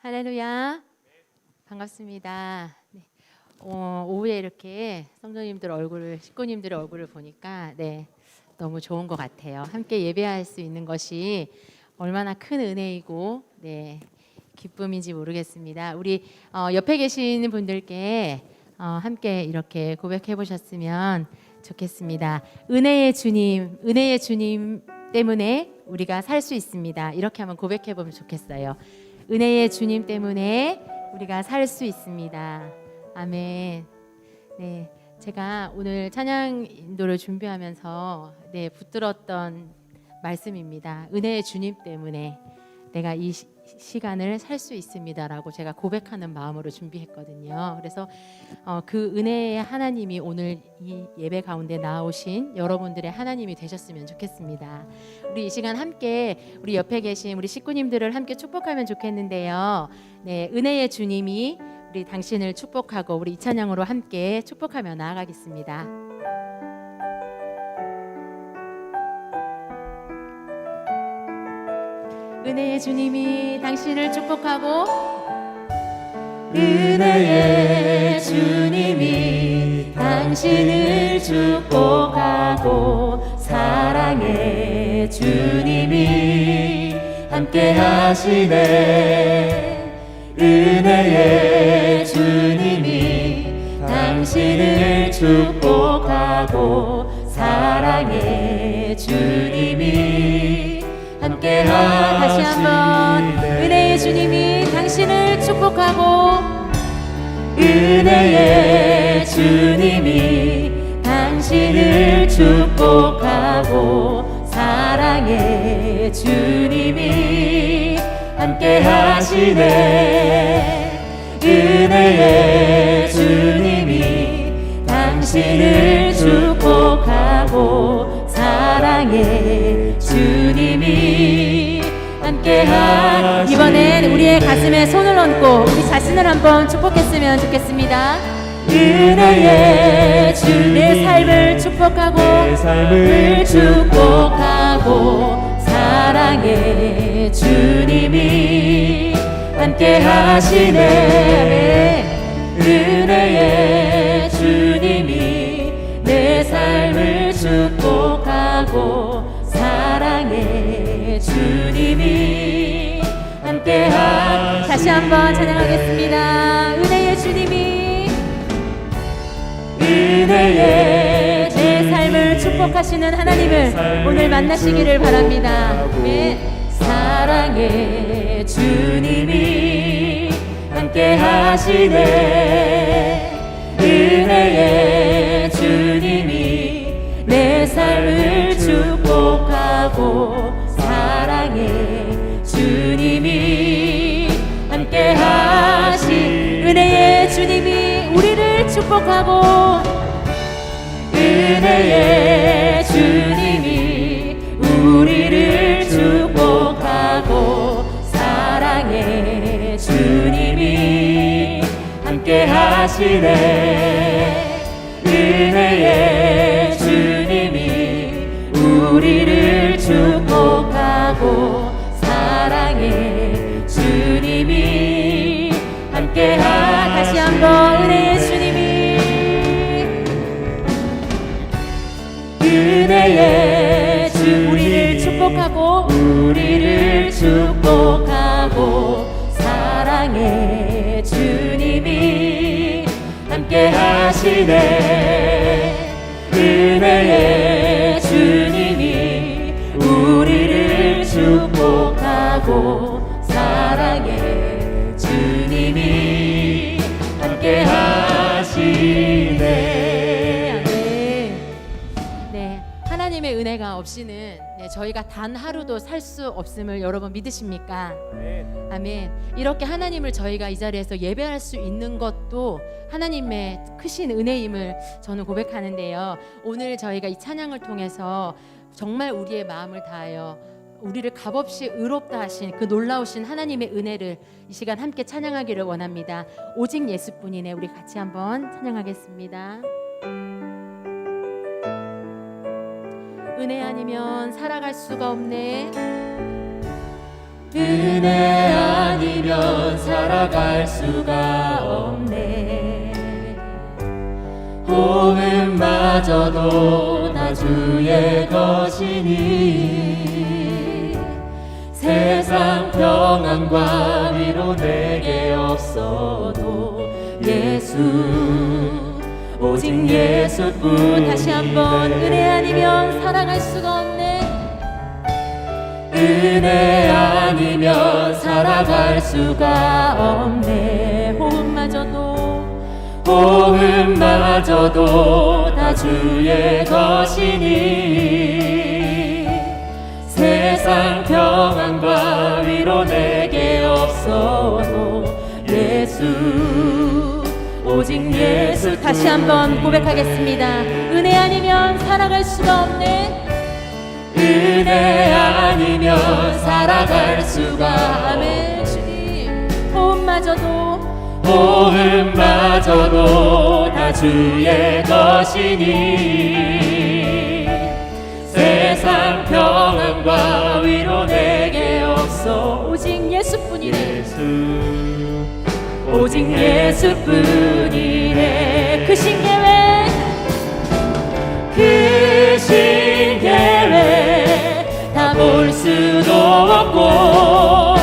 할렐루야. 반갑습니다. 네. 오후에 이렇게 성도님들 얼굴을, 식구님들의 얼굴을 보니까 너무 좋은 것 같아요. 함께 예배할 수 있는 것이 얼마나 큰 은혜이고 기쁨인지 모르겠습니다. 우리 옆에 계시는 분들께 함께 이렇게 고백해 보셨으면 좋겠습니다. 은혜의 주님 때문에 우리가 살 수 있습니다. 이렇게 한번 고백해 보면 좋겠어요. 은혜의 주님 때문에 우리가 살 수 있습니다. 아멘. 네, 제가 오늘 찬양 인도를 준비하면서 붙들었던 말씀입니다. 은혜의 주님 때문에 내가 이 시간을 살 수 있습니다라고 제가 고백하는 마음으로 준비했거든요. 그래서 그 은혜의 하나님이 오늘 이 예배 가운데 나오신 여러분들의 하나님이 되셨으면 좋겠습니다. 우리 이 시간 함께 우리 옆에 계신 우리 식구님들을 함께 축복하면 좋겠는데요. 은혜의 주님이 우리 당신을 축복하고 우리 이 찬양으로 함께 축복하며 나아가겠습니다. 은혜의 주님이 당신을 축복하고 은혜의 주님이 당신을 축복하고 사랑의 주님이 함께 하시네. 은혜의 주님이 당신을 축복하고 사랑의 주님이 함께 다시 한번 은혜의 주님이 당신을 축복하고 은혜의 주님이 당신을 축복하고 사랑의 주님이 함께 하시네. 은혜의 주님이 당신을 축복하고 사랑의 주님이 함께하. 이번엔 우리의 가슴에 손을 얹고 우리 자신을 한번 축복했으면 좋겠습니다. 은혜의 주님 내 삶을 축복하고 사랑의 주님이 함께하시네. 은혜의 주님이 내 삶을 축복하고 사랑의 주님이 함께하. 다시 한번 찬양하겠습니다. 은혜의 주님이 내 삶을 축복하시는 하나님을 오늘 만나시기를 바랍니다. 사랑의 주님이 함께하시네. 은혜의 주님이 내 삶을 축복하고 사랑의 주님이 함께하시. 은혜의 주님이 우리를 축복하고 은혜의 주님이 우리를 축복하고 사랑의 주님이 함께하시네. 은혜의 주님이 우리를 축복하고 사랑의 주님이 함께하. 다시 한번 은혜의 주님이 은혜의 주 우리를 축복하고 사랑의 주님이 함께하시네. 은혜의 주님이 우리를 축복하고 사랑의 주님이 함께하시네. 하나님의 은혜가 없이는 저희가 단 하루도 살 수 없음을 여러분 믿으십니까? 아멘. 이렇게 하나님을 저희가 이 자리에서 예배할 수 있는 것도 하나님의 크신 은혜임을 저는 고백하는데요. 오늘 저희가 이 찬양을 통해서 정말 우리의 마음을 다하여 우리를 값없이 의롭다 하신 그 놀라우신 하나님의 은혜를 이 시간 함께 찬양하기를 원합니다. 오직 예수뿐이네. 우리 같이 한번 찬양하겠습니다. 은혜 아니면 살아갈 수가 없네. 은혜 아니면 살아갈 수가 없네. 호흡마저도 다 주의 것이니 세상 평안과 위로 내게 없어도 예수 오직 예수뿐. 다시 한번 은혜 아니면 살아갈 수가 없네. 은혜 아니면 살아갈 수가 없네. 호흡마저도 다 주의 것이니 세상 평안과 위로 내게 없어도 예수 오직 예수. 다시 한번 고백하겠습니다. 은혜 아니면 살아갈 수가 없네. 은혜 아니면 살아갈 수가. 아멘. 주님 호흡마저도 다 주의 것이니 세상 평안과 위로 내게 없어 오직 예수뿐이네. 오직 예수뿐이네. 크신 계획 크신 계획 다 볼 수도 없고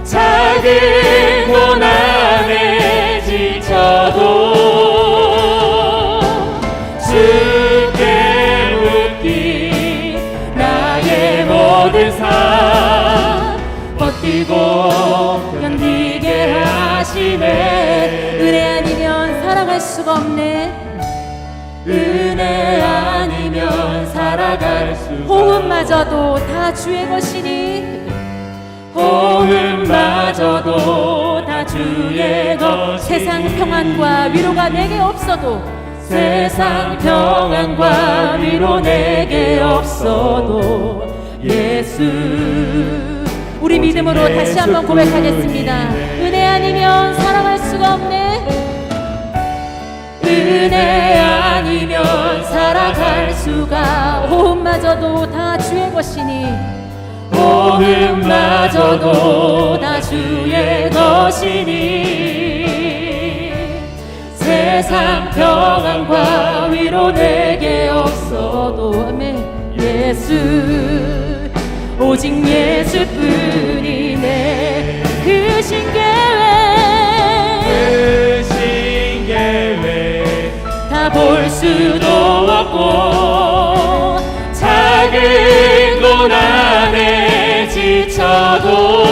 작은 고난에 지쳐도 주께 묻기 나의 모든 삶 버티고 견디게 하시네. 은혜 아니면 살아갈 수가 없네. 은혜 아니면 살아갈 수. 호흡마저도 다 주의 것이니 호흡마저도 다 주의 것. 세상 평안과 위로가 내게 없어도 세상 평안과 위로 내게 없어도 예수 우리 믿음으로 다시 한번 고백하겠습니다. 은혜 아니면 살아갈 수가 없네. 은혜 아니면 살아갈 수가. 호흡마저도 다 주의 것이니 호흡마저도 다 주의 것이니 세상 평안과 위로 내게 없어도 아멘. 예수 오직 예수뿐이네. 크신 계획 다 볼 수도 없고 작은 고난에 지쳐도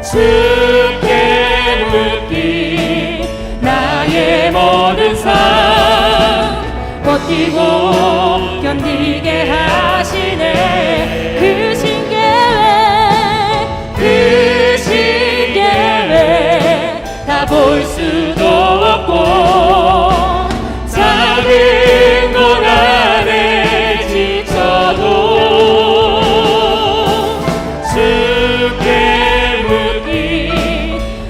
주께 묻기 나의 모든 삶 버티고 견디게 하시네. 크신 계획 다 볼 수도 없고 작은 고난에 지쳐도 주께 묻기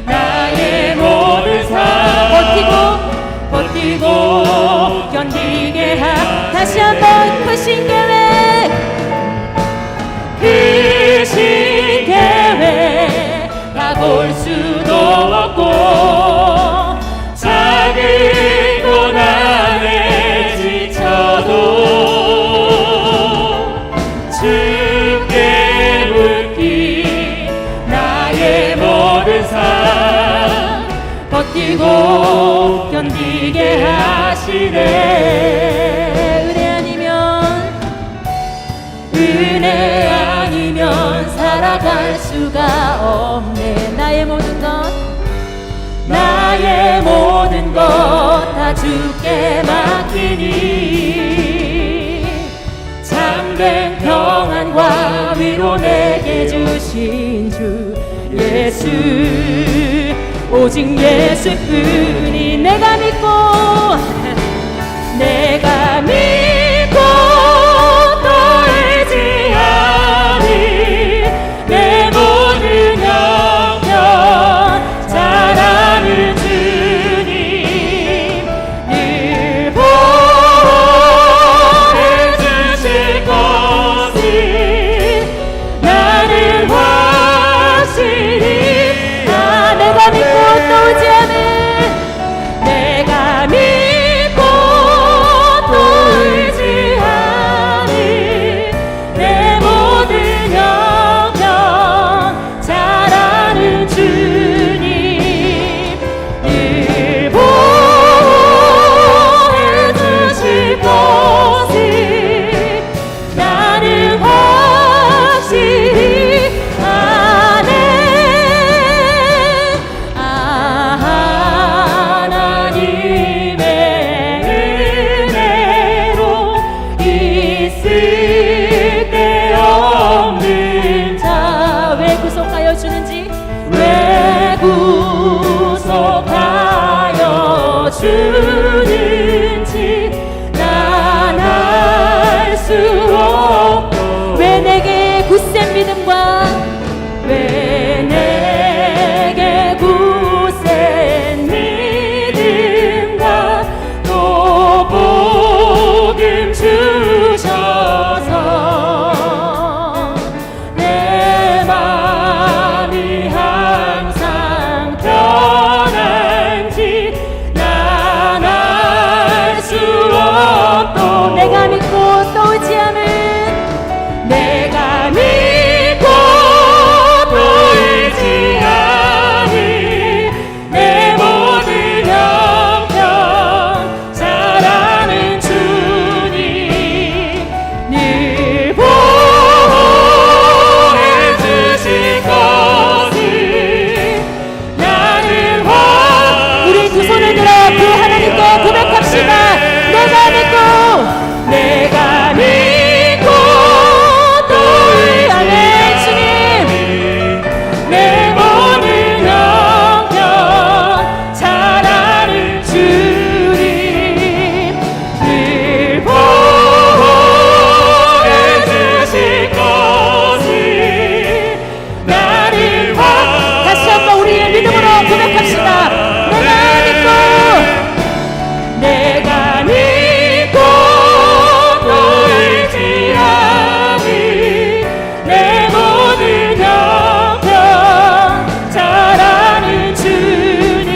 나의 모든 삶 버티고 견디게 다시 한번 크신 계획 다 볼 수도 없고 작은 고난에 지쳐도 주께 묻기 나의 모든 삶 버티고 견디게 하시네. 은혜 아니면 살아갈 수가 없네. 나의 모든 것 다 주께 맡기니 참된 평안과 위로 내게 주신 주 예수 오직 예수뿐이. 내가 믿고 떨지 아니 내 모든 영역 잘 아는 주님 늘 보호해 주실 것이 나 데 없는 자 왜 구속하여 주는지 왜 구속하여 주는지 난 알 수 없고 왜 내게 굳센 믿음과 왜 내게 굳센 믿음과 또 복음 주셔서 내 맘이 항상 편한지 난 알 수 없고 내가 믿고 또 의지하는 내가 믿고 또 의지하니 내 모든 형편 잘 아는 주님 늘 보호해 주실 것을 나는 우리 두 손을 들어 그 하나님께 고백합시다. 내가 믿고 또 의지하네 주님 내 모든 형편 잘 아는 주님 늘 보호해 주실 것을 나를 다시 한번 우리의 믿음으로 고백합시다. 내가 믿고 또 의지하니 내 모든 형편 잘 아는 주님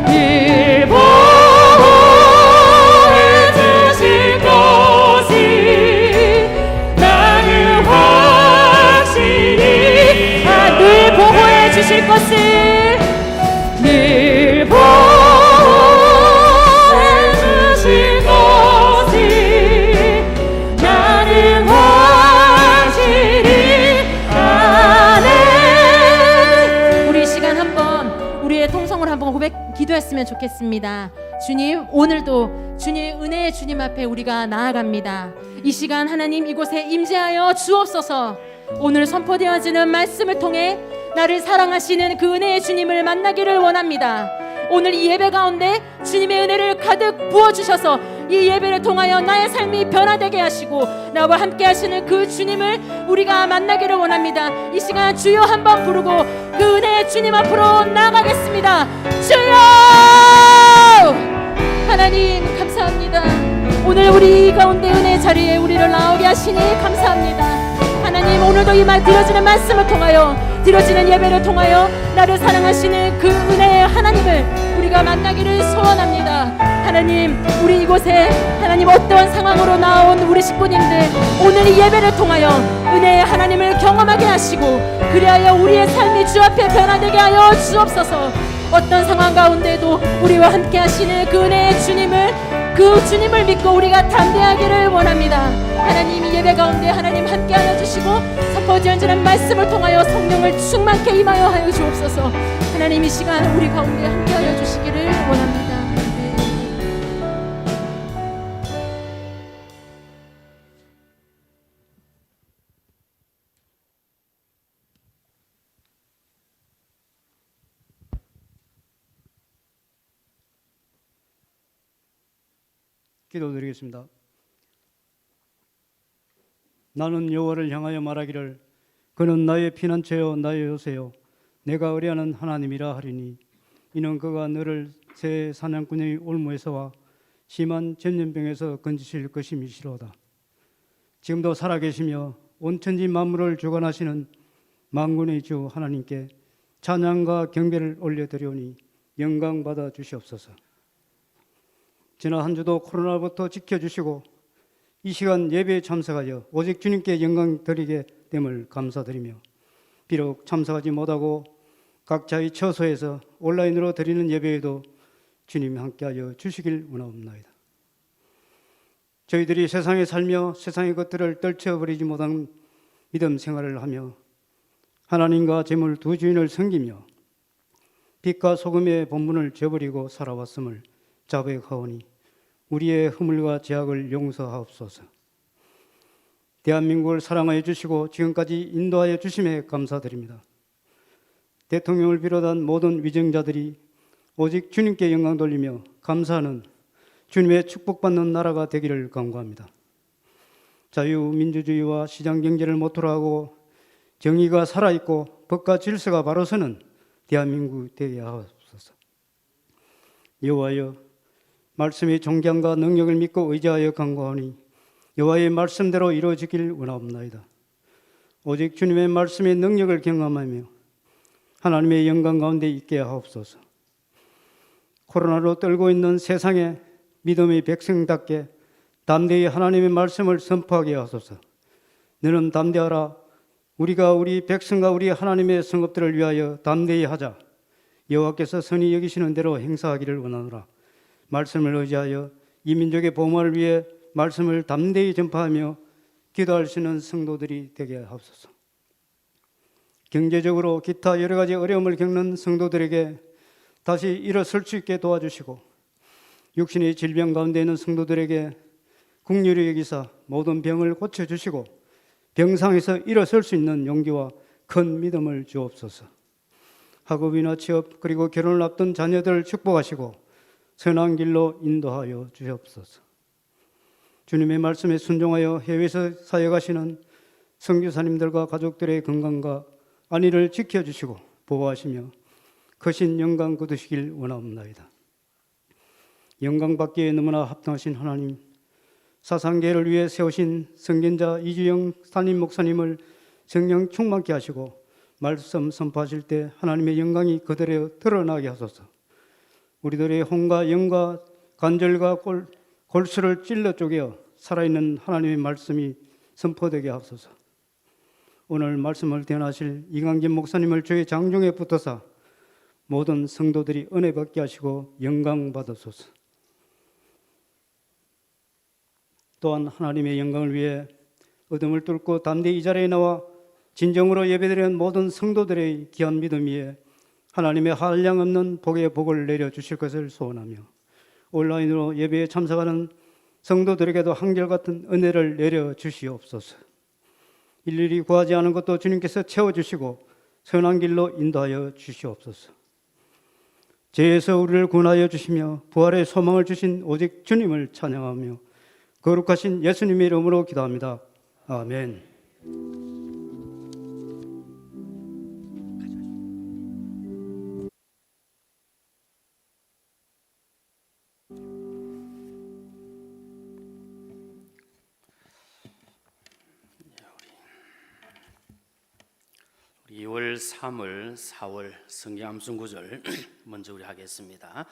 늘 보호해 주실 것을 나는 확실히 늘 보호해 주실 것을 늘 보호해 주실 것을 나는 확실히 아네. 우리 이 시간 한번 우리의 통성을 한번 기도했으면 좋겠습니다. 주님, 오늘도 주님의 은혜의 주님 앞에 우리가 나아갑니다. 이 시간 하나님 이곳에 임재하여 주옵소서. 오늘 선포되어지는 말씀을 통해 나를 사랑하시는 그 은혜의 주님을 만나기를 원합니다. 오늘 이 예배 가운데 주님의 은혜를 가득 부어주셔서 이 예배를 통하여 나의 삶이 변화되게 하시고 나와 함께 하시는 그 주님을 우리가 만나기를 원합니다. 이 시간 주여 한번 부르고 그 은혜의 주님 앞으로 나아가겠습니다. 주여! 하나님 감사합니다. 오늘 우리 가운데 은혜 자리에 우리를 나오게 하시니 감사합니다. 하나님 오늘도 이 말 드려지는 말씀을 통하여 드려지는 예배를 통하여 나를 사랑하시는 그 은혜의 하나님을 우리가 만나기를 소원합니다. 하나님 우리 이곳에 하나님 어떠한 상황으로 나온 우리 식구님들 오늘 이 예배를 통하여 은혜의 하나님을 경험하게 하시고 그리하여 우리의 삶이 주 앞에 변화되게 하여 주옵소서. 어떤 상황 가운데도 우리와 함께 하시는 그 은혜의 주님을 그 주님을 믿고 우리가 담대하기를 원합니다. 하나님 이 예배 가운데 하나님 함께하여 주시고 선포지어지는 말씀을 통하여 성령을 충만케 임하여 하여 주옵소서. 하나님 이 시간 우리 가운데 함께하여 주시기를 원합니다. 기도드리겠습니다. 나는 여호와를 향하여 말하기를 그는 나의 피난처요 나의 요새요 내가 의뢰하는 하나님이라 하리니 이는 그가 너를 새 사냥꾼의 올무에서와 심한 전염병에서 건지실 것임이시로다. 지금도 살아계시며 온 천지 만물을 주관하시는 만군의 주 하나님께 찬양과 경배를 올려드리오니 영광 받아 주시옵소서. 지난 한 주도 코로나부터 지켜주시고 이 시간 예배에 참석하여 오직 주님께 영광 드리게 됨을 감사드리며 비록 참석하지 못하고 각자의 처소에서 온라인으로 드리는 예배에도 주님이 함께하여 주시길 원하옵나이다. 저희들이 세상에 살며 세상의 것들을 떨쳐버리지 못한 믿음 생활을 하며 하나님과 재물 두 주인을 섬기며 빛과 소금의 본분을 저버리고 살아왔음을 자백하오니 우리의 허물과 죄악을 용서하옵소서. 대한민국을 사랑하여 주시고 지금까지 인도하여 주심에 감사드립니다. 대통령을 비롯한 모든 위정자들이 오직 주님께 영광 돌리며 감사하는 주님의 축복받는 나라가 되기를 간구합니다. 자유민주주의와 시장경제를 모토로 하고 정의가 살아있고 법과 질서가 바로 서는 대한민국 되게 하옵소서. 여호와여, 말씀의 존경과 능력을 믿고 의지하여 간구하오니 여호와의 말씀대로 이루어지길 원하옵나이다. 오직 주님의 말씀의 능력을 경험하며 하나님의 영광 가운데 있게 하옵소서. 코로나로 떨고 있는 세상에 믿음의 백성답게 담대히 하나님의 말씀을 선포하게 하소서. 너는 담대하라. 우리가 우리 백성과 우리 하나님의 성읍들을 위하여 담대히 하자. 여호와께서 선히 여기시는 대로 행사하기를 원하노라. 말씀을 의지하여 이 민족의 보호를 위해 말씀을 담대히 전파하며 기도할 수 있는 성도들이 되게 하옵소서. 경제적으로 기타 여러 가지 어려움을 겪는 성도들에게 다시 일어설 수 있게 도와주시고 육신의 질병 가운데 있는 성도들에게 긍휼히 여기사 모든 병을 고쳐주시고 병상에서 일어설 수 있는 용기와 큰 믿음을 주옵소서. 학업이나 취업 그리고 결혼을 앞둔 자녀들을 축복하시고 선한 길로 인도하여 주옵소서. 주님의 말씀에 순종하여 해외에서 사역하시는 선교사님들과 가족들의 건강과 안위를 지켜주시고 보호하시며 크신 영광 거두시길 원하옵나이다. 영광 받기에 너무나 합당하신 하나님, 사상계를 위해 세우신 선견자 이주영 담임 목사님을 성령 충만케 하시고 말씀 선포하실 때 하나님의 영광이 그대로 드러나게 하소서. 우리들의 혼과 영과 관절과 골수를 찔러 쪼개어 살아있는 하나님의 말씀이 선포되게 하소서. 오늘 말씀을 대언하실 이강진 목사님을 주의 장중에 붙어서 모든 성도들이 은혜 받게 하시고 영광 받으소서. 또한 하나님의 영광을 위해 어둠을 뚫고 담대히 이 자리에 나와 진정으로 예배드리는 모든 성도들의 귀한 믿음 위에 하나님의 한량없는 복의 복을 내려주실 것을 소원하며 온라인으로 예배에 참석하는 성도들에게도 한결같은 은혜를 내려주시옵소서. 일일이 구하지 않은 것도 주님께서 채워주시고 선한 길로 인도하여 주시옵소서. 죄에서 우리를 구원하여 주시며 부활의 소망을 주신 오직 주님을 찬양하며 거룩하신 예수님의 이름으로 기도합니다. 아멘. 우리 2월, 3월, 4월 성경 암송 구절 먼저 우리 하겠습니다.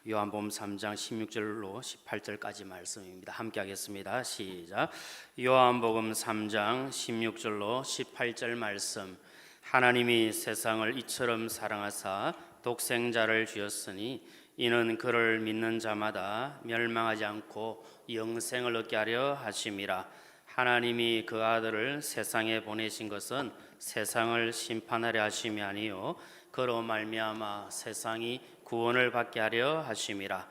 요한복음 3장 16절로 18절까지 말씀입니다. 함께 하겠습니다. 시작. 요한복음 3장 16절로 18절 말씀. 하나님이 세상을 이처럼 사랑하사 독생자를 주었으니 이는 그를 믿는 자마다 멸망하지 않고 영생을 얻게 하려 하심이라. 하나님이 그 아들을 세상에 보내신 것은 세상을 심판하려 하심이 아니요 그로 말미암아 세상이 구원을 받게 하려 하심이라.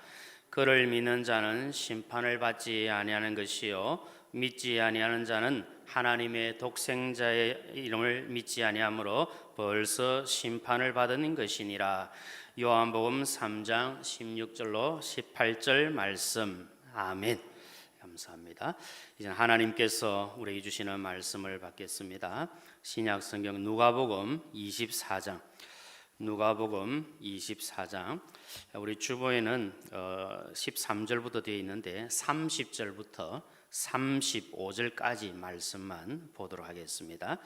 그를 믿는 자는 심판을 받지 아니하는 것이요 믿지 아니하는 자는 하나님의 독생자의 이름을 믿지 아니하므로 벌써 심판을 받은 것이니라. 요한복음 3장 16절로 18절 말씀. 아멘. 감사합니다. 이제 하나님께서 우리에게 주시는 말씀을 받겠습니다. 신약 성경 누가복음 24장. 누가복음 24장. 우리 주보에는 13절부터 되어 있는데 30절부터 35절까지 말씀만 보도록 하겠습니다.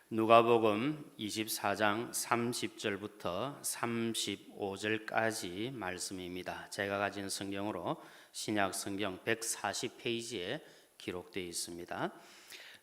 누가복음 24장 30절부터 35절까지 말씀입니다. 제가 가진 성경으로 신약 성경 140페이지에 기록되어 있습니다.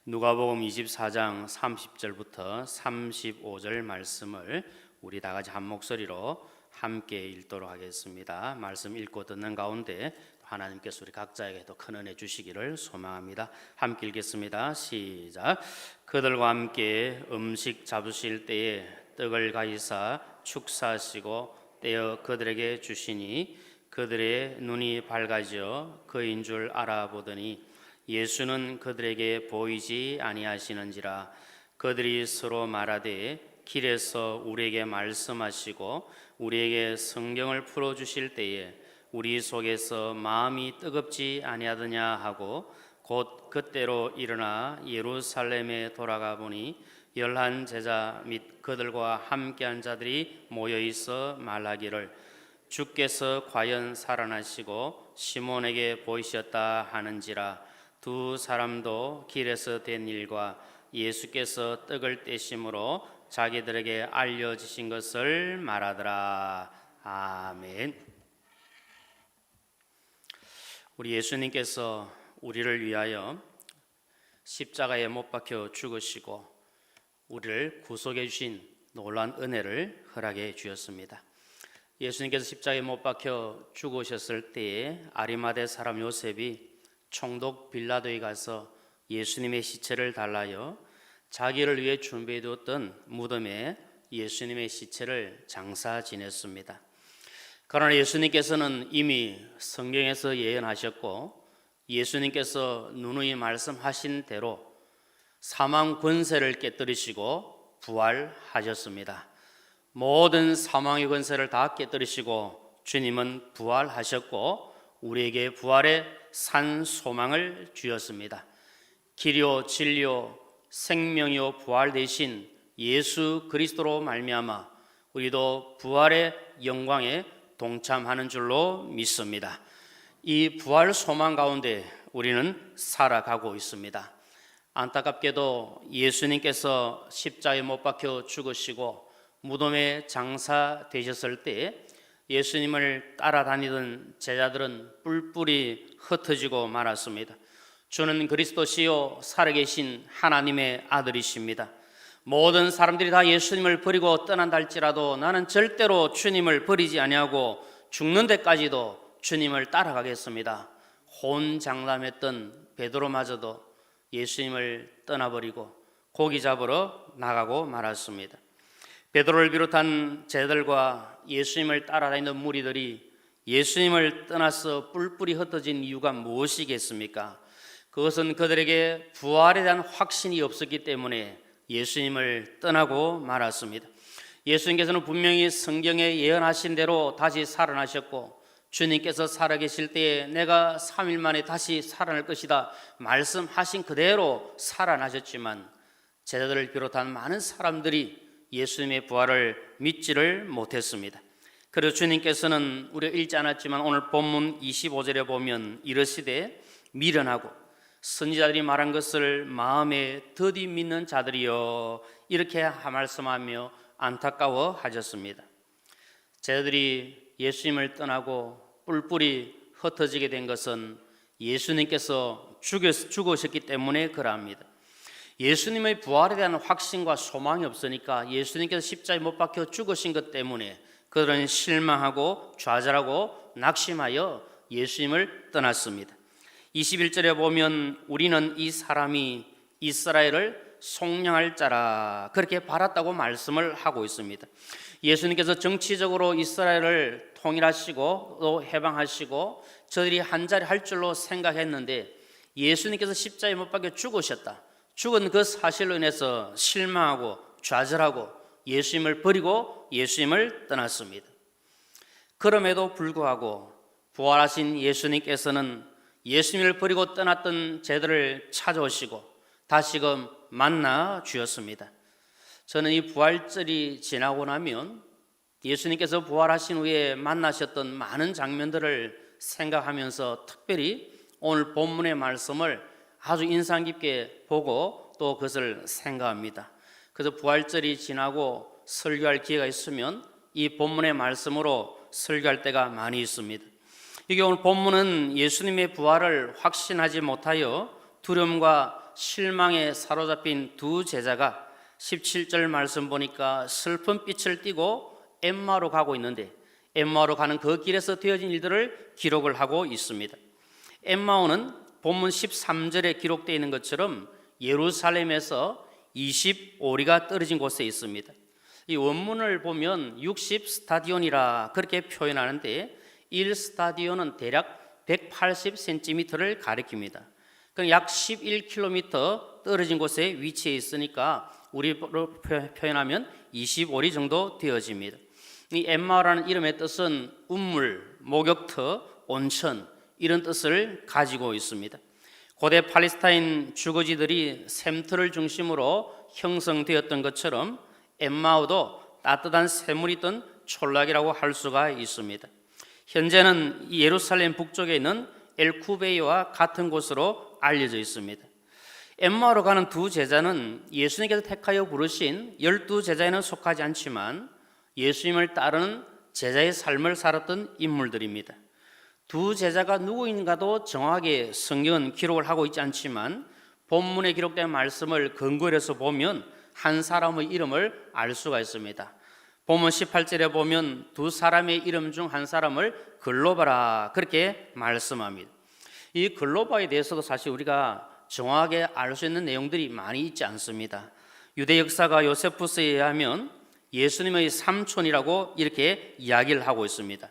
누가복음 24장 30절부터 35절 말씀을 우리 다 같이 한 목소리로 함께 읽도록 하겠습니다. 말씀 읽고 듣는 가운데 하나님께서 우리 각자에게 더 큰 은혜 주시기를 소망합니다. 함께 읽겠습니다. 시작. 그들과 함께 음식 잡으실 때에 떡을 가지사 축사하시고 떼어 그들에게 주시니 그들의 눈이 밝아져 그인 줄 알아보더니 예수는 그들에게 보이지 아니하시는지라. 그들이 서로 말하되 길에서 우리에게 말씀하시고 우리에게 성경을 풀어주실 때에 우리 속에서 마음이 뜨겁지 아니하더냐 하고 곧 그때로 일어나 예루살렘에 돌아가 보니 11 제자 및 그들과 함께한 자들이 모여 있어 말하기를 주께서 과연 살아나시고 시몬에게 보이셨다 하는지라. 두 사람도 길에서 된 일과 예수께서 떡을 떼심으로 자기들에게 알려주신 것을 말하더라. 아멘. 우리 예수님께서 우리를 위하여 십자가에 못 박혀 죽으시고 우리를 구속해 주신 놀라운 은혜를 허락해 주셨습니다. 예수님께서 십자가에 못 박혀 죽으셨을 때에 아리마대 사람 요셉이 총독 빌라도에 가서 예수님의 시체를 달라요 자기를 위해 준비해 두었던 무덤에 예수님의 시체를 장사 지냈습니다. 그러나 예수님께서는 이미 성경에서 예언하셨고 예수님께서 누누이 말씀하신 대로 사망 권세를 깨뜨리시고 부활하셨습니다. 모든 사망의 권세를 다 깨뜨리시고 주님은 부활하셨고 우리에게 부활의 산 소망을 주셨습니다. 길이요 진리요 생명이요 부활 되신 예수 그리스도로 말미암아 우리도 부활의 영광에 동참하는 줄로 믿습니다. 이 부활 소망 가운데 우리는 살아가고 있습니다. 안타깝게도 예수님께서 십자가에 못 박혀 죽으시고 무덤에 장사되셨을 때 예수님을 따라다니던 제자들은 뿔뿔이 흩어지고 말았습니다. 주는 그리스도시요 살아계신 하나님의 아들이십니다. 모든 사람들이 다 예수님을 버리고 떠난다 할지라도 나는 절대로 주님을 버리지 아니하고 죽는 데까지도 주님을 따라가겠습니다. 혼장담했던 베드로마저도 예수님을 떠나버리고 고기 잡으러 나가고 말았습니다. 베드로를 비롯한 제자들과 예수님을 따라다니는 무리들이 예수님을 떠나서 뿔뿔이 흩어진 이유가 무엇이겠습니까? 그것은 그들에게 부활에 대한 확신이 없었기 때문에 예수님을 떠나고 말았습니다. 예수님께서는 분명히 성경에 예언하신 대로 다시 살아나셨고 주님께서 살아계실 때에 내가 3일 만에 다시 살아날 것이다 말씀하신 그대로 살아나셨지만 제자들을 비롯한 많은 사람들이 예수님의 부활을 믿지를 못했습니다. 그래서 주님께서는 우리가 읽지 않았지만 오늘 본문 25절에 보면 이르시되 미련하고 선지자들이 말한 것을 마음에 더디 믿는 자들이여 이렇게 말씀하며 안타까워 하셨습니다. 제자들이 예수님을 떠나고 뿔뿔이 흩어지게 된 것은 예수님께서 죽으셨기 때문에 그러합니다. 예수님의 부활에 대한 확신과 소망이 없으니까 예수님께서 십자가에 못 박혀 죽으신 것 때문에 그들은 실망하고 좌절하고 낙심하여 예수님을 떠났습니다. 21절에 보면 우리는 이 사람이 이스라엘을 속량할 자라 그렇게 바랐다고 말씀을 하고 있습니다. 예수님께서 정치적으로 이스라엘을 통일하시고 또 해방하시고 저들이 한자리 할 줄로 생각했는데 예수님께서 십자가에 못 박혀 죽으셨다. 죽은 그 사실로 인해서 실망하고 좌절하고 예수님을 버리고 예수님을 떠났습니다. 그럼에도 불구하고 부활하신 예수님께서는 예수님을 버리고 떠났던 제들을 찾아오시고 다시금 만나 주셨습니다. 저는 이 부활절이 지나고 나면 예수님께서 부활하신 후에 만나셨던 많은 장면들을 생각하면서 특별히 오늘 본문의 말씀을 아주 인상 깊게 보고 또 그것을 생각합니다. 그래서 부활절이 지나고 설교할 기회가 있으면 이 본문의 말씀으로 설교할 때가 많이 있습니다. 이게 오늘 본문은 예수님의 부활을 확신하지 못하여 두려움과 실망에 사로잡힌 두 제자가 17절 말씀 보니까 슬픈 빛을 띠고 엠마오로 가고 있는데 엠마오로 가는 그 길에서 되어진 일들을 기록을 하고 있습니다. 엠마오는 본문 13절에 기록되어 있는 것처럼 예루살렘에서 25리가 떨어진 곳에 있습니다. 이 원문을 보면 60 스타디온이라 그렇게 표현하는데 1 스타디온은 대략 180cm를 가리킵니다. 그럼 약 11km 떨어진 곳에 위치해 있으니까 우리로 표현하면 25리 정도 되어집니다. 이 엠마오라는 이름의 뜻은 운물, 목욕터, 온천 이런 뜻을 가지고 있습니다. 고대 팔레스타인 주거지들이 샘터를 중심으로 형성되었던 것처럼 엠마오도 따뜻한 샘물이 있던 촌락이라고 할 수가 있습니다. 현재는 예루살렘 북쪽에 있는 엘쿠베이와 같은 곳으로 알려져 있습니다. 엠마오로 가는 두 제자는 예수님께서 택하여 부르신 12제자에는 속하지 않지만 예수님을 따르는 제자의 삶을 살았던 인물들입니다. 두 제자가 누구인가도 정확하게 성경은 기록을 하고 있지 않지만 본문에 기록된 말씀을 근거로 해서 보면 한 사람의 이름을 알 수가 있습니다. 본문 18절에 보면 두 사람의 이름 중 한 사람을 글로바라 그렇게 말씀합니다. 이 글로바에 대해서도 사실 우리가 정확하게 알 수 있는 내용들이 많이 있지 않습니다. 유대 역사가 요세푸스에 의하면 예수님의 삼촌이라고 이렇게 이야기를 하고 있습니다.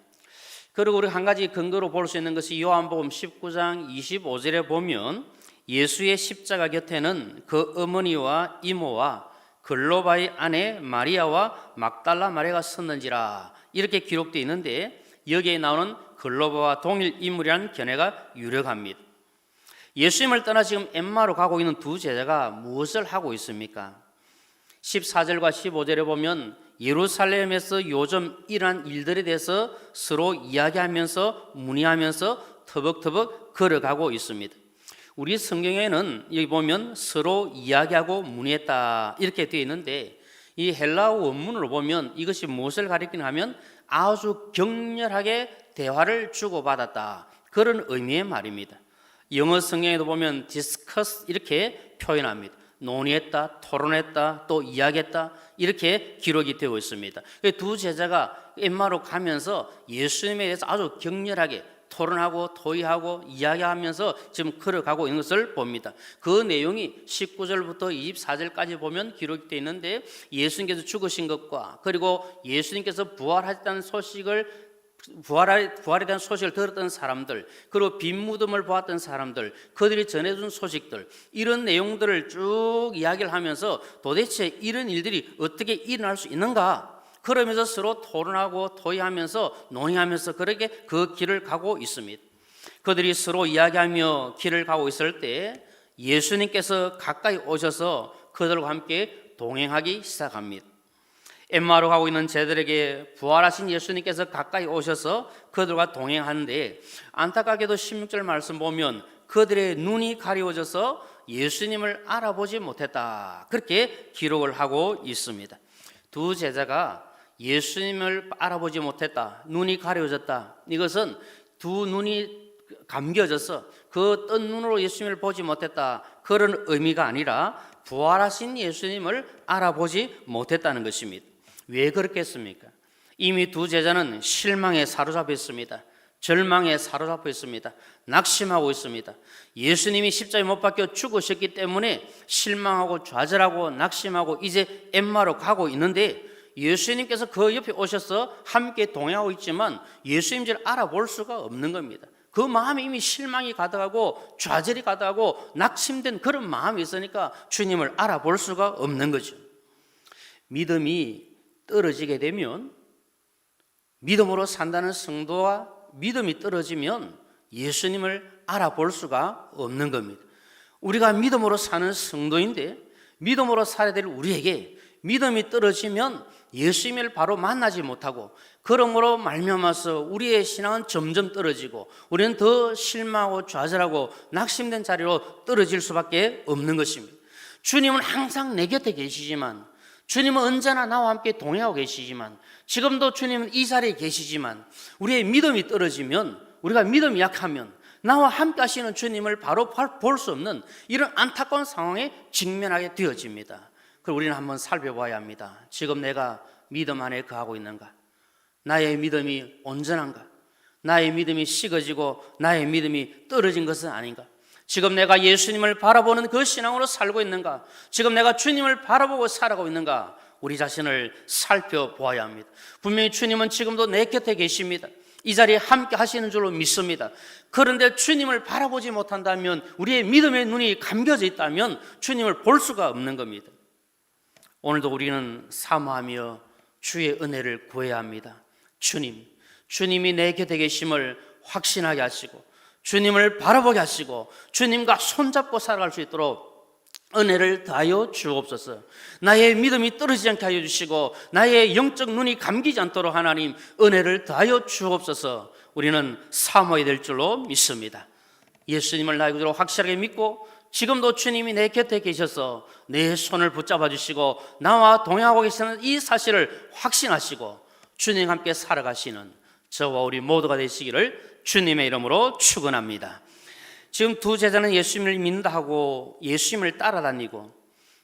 그리고 우리 한 가지 근거로 볼 수 있는 것이 요한복음 19장 25절에 보면 예수의 십자가 곁에는 그 어머니와 이모와 글로바의 아내 마리아와 막달라 마리아가 섰는지라 이렇게 기록되어 있는데 여기에 나오는 글로바와 동일 인물이라는 견해가 유력합니다. 예수님을 떠나 지금 엠마로 가고 있는 두 제자가 무엇을 하고 있습니까? 14절과 15절에 보면 예루살렘에서 요즘 일어난 일들에 대해서 서로 이야기하면서 문의하면서 터벅터벅 걸어가고 있습니다. 우리 성경에는 여기 보면 서로 이야기하고 문의했다 이렇게 되어 있는데 이 헬라어 원문으로 보면 이것이 무엇을 가리키냐 하면 아주 격렬하게 대화를 주고받았다 그런 의미의 말입니다. 영어 성경에도 보면 discuss 이렇게 표현합니다. 논의했다, 토론했다, 또 이야기했다 이렇게 기록이 되어 있습니다. 두 제자가 엠마로 가면서 예수님에 대해서 아주 격렬하게 토론하고 토의하고 이야기하면서 지금 걸어가고 있는 것을 봅니다. 그 내용이 19절부터 24절까지 보면 기록되어 있는데 예수님께서 죽으신 것과 그리고 예수님께서 부활하셨다는 소식을 부활에 대한 소식을 들었던 사람들 그리고 빈 무덤을 보았던 사람들 그들이 전해준 소식들 이런 내용들을 쭉 이야기를 하면서 도대체 이런 일들이 어떻게 일어날 수 있는가 그러면서 서로 토론하고 토의하면서 논의하면서 그렇게 그 길을 가고 있습니다. 그들이 서로 이야기하며 길을 가고 있을 때 예수님께서 가까이 오셔서 그들과 함께 동행하기 시작합니다. 엠마로 가고 있는 제들에게 부활하신 예수님께서 가까이 오셔서 그들과 동행하는데 안타깝게도 16절 말씀 보면 그들의 눈이 가려워져서 예수님을 알아보지 못했다 그렇게 기록을 하고 있습니다. 두 제자가 예수님을 알아보지 못했다 눈이 가려워졌다 이것은 두 눈이 감겨져서 그 뜬 눈으로 예수님을 보지 못했다 그런 의미가 아니라 부활하신 예수님을 알아보지 못했다는 것입니다. 왜 그렇겠습니까? 이미 두 제자는 실망에 사로잡혀 있습니다. 절망에 사로잡혀 있습니다. 낙심하고 있습니다. 예수님이 십자가에 못 박혀 죽으셨기 때문에 실망하고 좌절하고 낙심하고 이제 엠마로 가고 있는데 예수님께서 그 옆에 오셔서 함께 동행하고 있지만 예수님을 알아볼 수가 없는 겁니다. 그 마음이 이미 실망이 가득하고 좌절이 가득하고 낙심된 그런 마음이 있으니까 주님을 알아볼 수가 없는 거죠. 믿음이 떨어지게 되면 믿음으로 산다는 성도와 믿음이 떨어지면 예수님을 알아볼 수가 없는 겁니다. 우리가 믿음으로 사는 성도인데 믿음으로 살아야 될 우리에게 믿음이 떨어지면 예수님을 바로 만나지 못하고 그러므로 말미암아서 우리의 신앙은 점점 떨어지고 우리는 더 실망하고 좌절하고 낙심된 자리로 떨어질 수밖에 없는 것입니다. 주님은 항상 내 곁에 계시지만 주님은 언제나 나와 함께 동행하고 계시지만 지금도 주님은 이 자리에 계시지만 우리의 믿음이 떨어지면 우리가 믿음이 약하면 나와 함께 하시는 주님을 바로 볼 수 없는 이런 안타까운 상황에 직면하게 되어집니다. 그럼 우리는 한번 살펴봐야 합니다. 지금 내가 믿음 안에 거하고 있는가? 나의 믿음이 온전한가? 나의 믿음이 식어지고 나의 믿음이 떨어진 것은 아닌가? 지금 내가 예수님을 바라보는 그 신앙으로 살고 있는가? 지금 내가 주님을 바라보고 살아가고 있는가? 우리 자신을 살펴보아야 합니다. 분명히 주님은 지금도 내 곁에 계십니다. 이 자리에 함께 하시는 줄로 믿습니다. 그런데 주님을 바라보지 못한다면, 우리의 믿음의 눈이 감겨져 있다면 주님을 볼 수가 없는 겁니다. 오늘도 우리는 사모하며 주의 은혜를 구해야 합니다. 주님이 내 곁에 계심을 확신하게 하시고, 주님을 바라보게 하시고, 주님과 손잡고 살아갈 수 있도록 은혜를 더하여 주옵소서. 나의 믿음이 떨어지지 않게 하여 주시고, 나의 영적 눈이 감기지 않도록 하나님 은혜를 더하여 주옵소서. 우리는 사모해야 될 줄로 믿습니다. 예수님을 나의 구주로 확실하게 믿고, 지금도 주님이 내 곁에 계셔서 내 손을 붙잡아 주시고 나와 동행하고 계시는 이 사실을 확신하시고 주님과 함께 살아가시는 저와 우리 모두가 되시기를 주님의 이름으로 축원합니다. 지금 두 제자는 예수님을 믿는다 하고 예수님을 따라다니고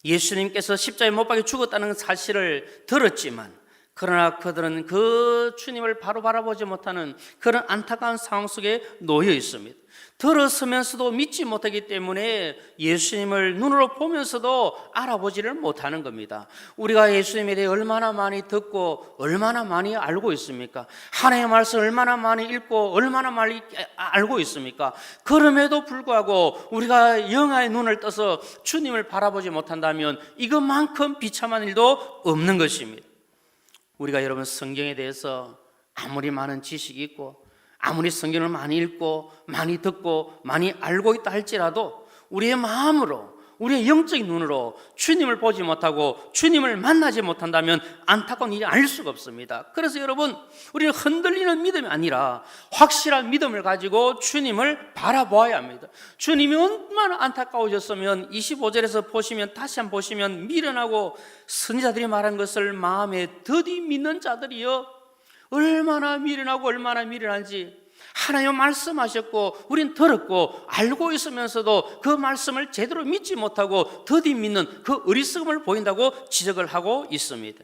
예수님께서 십자가에 못 박혀 죽었다는 사실을 들었지만, 그러나 그들은 그 주님을 바로 바라보지 못하는 그런 안타까운 상황 속에 놓여 있습니다. 들었으면서도 믿지 못하기 때문에 예수님을 눈으로 보면서도 알아보지를 못하는 겁니다. 우리가 예수님에 대해 얼마나 많이 듣고 얼마나 많이 알고 있습니까? 하나님의 말씀 얼마나 많이 읽고 얼마나 많이 알고 있습니까? 그럼에도 불구하고 우리가 영화의 눈을 떠서 주님을 바라보지 못한다면 이것만큼 비참한 일도 없는 것입니다. 우리가 여러분 성경에 대해서 아무리 많은 지식이 있고 아무리 성경을 많이 읽고 많이 듣고 많이 알고 있다 할지라도 우리의 마음으로, 우리의 영적인 눈으로 주님을 보지 못하고 주님을 만나지 못한다면 안타까운 일이 아닐 수가 없습니다. 그래서 여러분, 우리는 흔들리는 믿음이 아니라 확실한 믿음을 가지고 주님을 바라보아야 합니다. 주님이 얼마나 안타까우셨으면 25절에서 보시면, 다시 한번 보시면, 미련하고 선지자들이 말한 것을 마음에 더디 믿는 자들이여, 얼마나 미련하고 얼마나 미련한지 하나님 말씀하셨고 우린 들었고 알고 있으면서도 그 말씀을 제대로 믿지 못하고 더디 믿는 그 어리석음을 보인다고 지적을 하고 있습니다.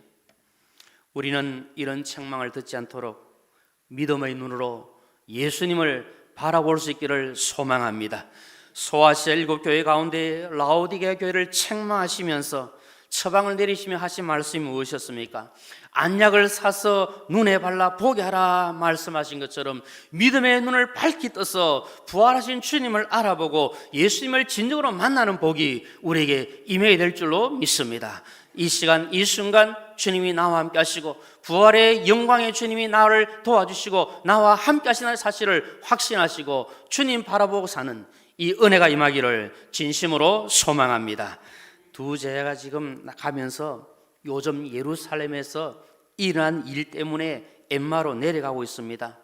우리는 이런 책망을 듣지 않도록 믿음의 눈으로 예수님을 바라볼 수 있기를 소망합니다. 소아시아 7교회 가운데 라오디게아 교회를 책망하시면서 처방을 내리시며 하신 말씀이 무엇이었습니까? 안약을 사서 눈에 발라 보게 하라 말씀하신 것처럼 믿음의 눈을 밝히 떠서 부활하신 주님을 알아보고 예수님을 진정으로 만나는 복이 우리에게 임해야 될 줄로 믿습니다. 이 시간 이 순간 주님이 나와 함께 하시고 부활의 영광의 주님이 나를 도와주시고 나와 함께 하시는 사실을 확신하시고 주님 바라보고 사는 이 은혜가 임하기를 진심으로 소망합니다. 두 제자가 지금 가면서 요즘 예루살렘에서 일어난 일 때문에 엠마로 내려가고 있습니다.